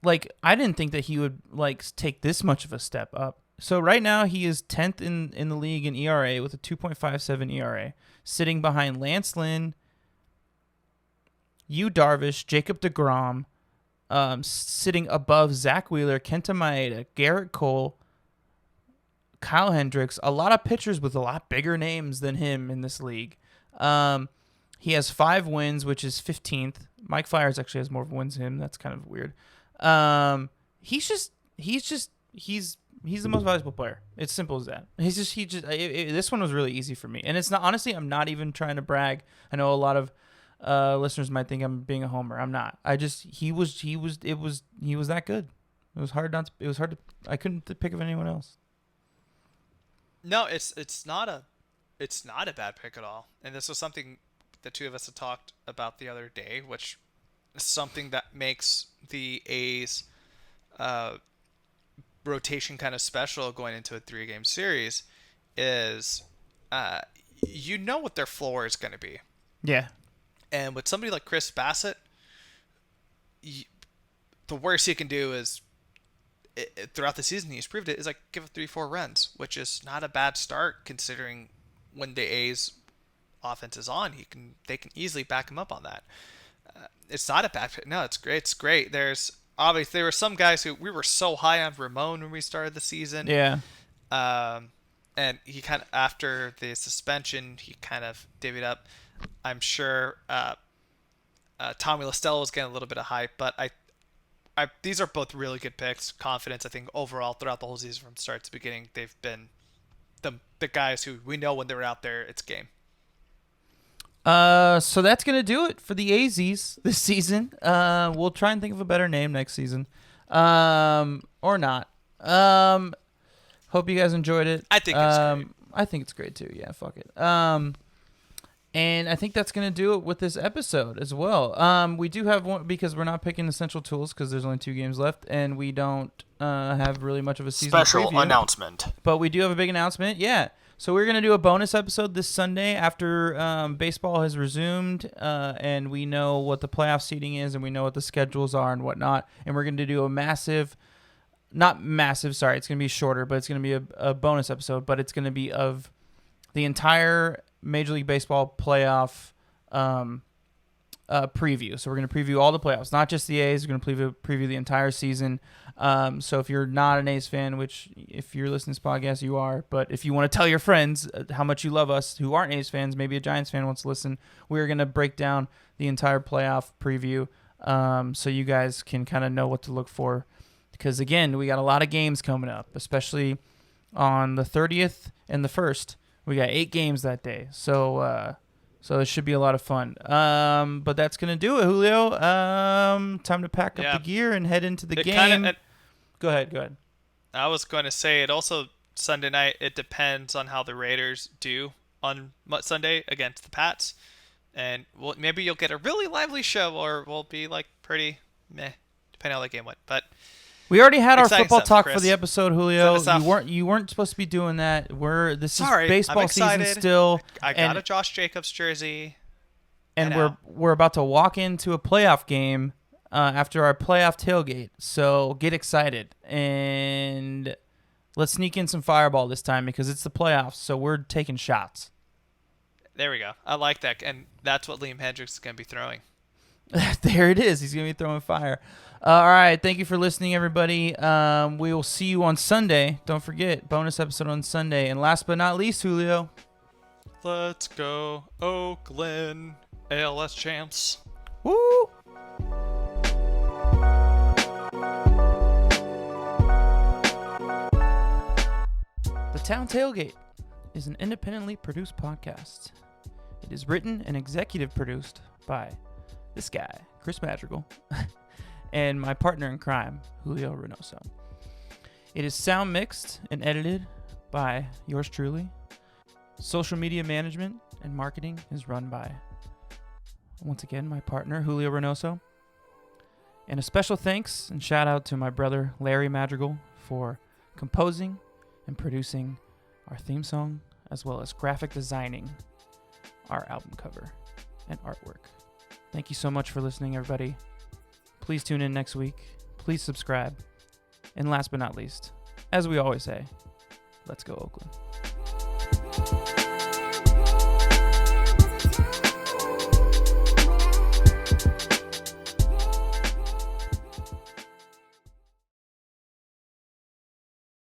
like I didn't think that he would like take this much of a step up. So right now he is 10th in the league in ERA with a 2.57 ERA, sitting behind Lance Lynn, Yu Darvish, Jacob deGrom, sitting above Zach Wheeler, Kenta Maeda, Garrett Cole, Kyle Hendricks, a lot of pitchers with a lot bigger names than him in this league. He has 5 wins, which is 15th. Mike Fiers actually has more wins than him. That's kind of weird. He's the most valuable player. It's simple as that. This one was really easy for me. And it's not, honestly, I'm not even trying to brag. I know a lot of listeners might think I'm being a homer. I'm not. He was that good. It was hard to, I couldn't pick of anyone else. No, it's not a bad pick at all. And this was something the two of us had talked about the other day, which is something that makes the A's rotation kind of special going into a 3-game series is you know what their floor is going to be. Yeah. And with somebody like Chris Bassett, the worst he can do is throughout the season, he's proved it, is like give up 3-4 runs, which is not a bad start considering when the A's offense is on, they can easily back him up on that. It's not a bad fit. No, it's great. It's great. There were some guys who we were so high on Ramon when we started the season. Yeah. And he kind of, after the suspension, he kind of divvied up. I'm sure Tommy Listella was getting a little bit of hype, but these are both really good picks. Confidence, I think, overall throughout the whole season from start to beginning, they've been the guys who we know when they're out there, it's game. So that's going to do it for the AZs this season. We'll try and think of a better name next season. Or not. Hope you guys enjoyed it. I think it's great. I think it's great too. Yeah, fuck it. And I think that's going to do it with this episode as well. We do have one because we're not picking essential tools because there's only 2 games left and we don't have really much of a season special preview. Announcement. But we do have a big announcement. Yeah. So we're going to do a bonus episode this Sunday after baseball has resumed and we know what the playoff seeding is and we know what the schedules are and whatnot. And we're going to do a it's going to be shorter, but it's going to be a bonus episode, but it's going to be of the entire Major League Baseball playoff preview. So we're going to preview all the playoffs, not just the A's. We're going to preview the entire season. So if you're not an A's fan, which if you're listening to this podcast, you are, but if you want to tell your friends how much you love us who aren't A's fans, maybe a Giants fan wants to listen, we're going to break down the entire playoff preview so you guys can kind of know what to look for. Because, again, we got a lot of games coming up, especially on the 30th and the 1st. We got 8 games that day, so it should be a lot of fun. But that's gonna do it, Julio. Time to pack up the gear and head into the game. Go ahead. I was going to say it also Sunday night. It depends on how the Raiders do on Sunday against the Pats, and maybe you'll get a really lively show, or we'll be like pretty meh, depending on how the game went. But we already had our football stuff, talk Chris. for the episode, Julio. You weren't supposed to be doing that. This is baseball season still. I got a Josh Jacobs jersey, and we're about to walk into a playoff game after our playoff tailgate. So get excited and let's sneak in some fireball this time because it's the playoffs. So we're taking shots. There we go. I like that, and that's what Liam Hendricks is going to be throwing. There it is. He's going to be throwing fire. All right. Thank you for listening, everybody. We will see you on Sunday. Don't forget, bonus episode on Sunday. And last but not least, Julio. Let's go, Oakland ALS champs. Woo! The Town Tailgate is an independently produced podcast. It is written and executive produced by this guy, Chris Madrigal, and my partner in crime, Julio Reynoso. It is sound mixed and edited by yours truly. Social media management and marketing is run by, once again, my partner, Julio Reynoso. And a special thanks and shout out to my brother, Larry Madrigal, for composing and producing our theme song, as well as graphic designing our album cover and artwork. Thank you so much for listening, everybody. Please tune in next week. Please subscribe. And last but not least, as we always say, let's go Oakland.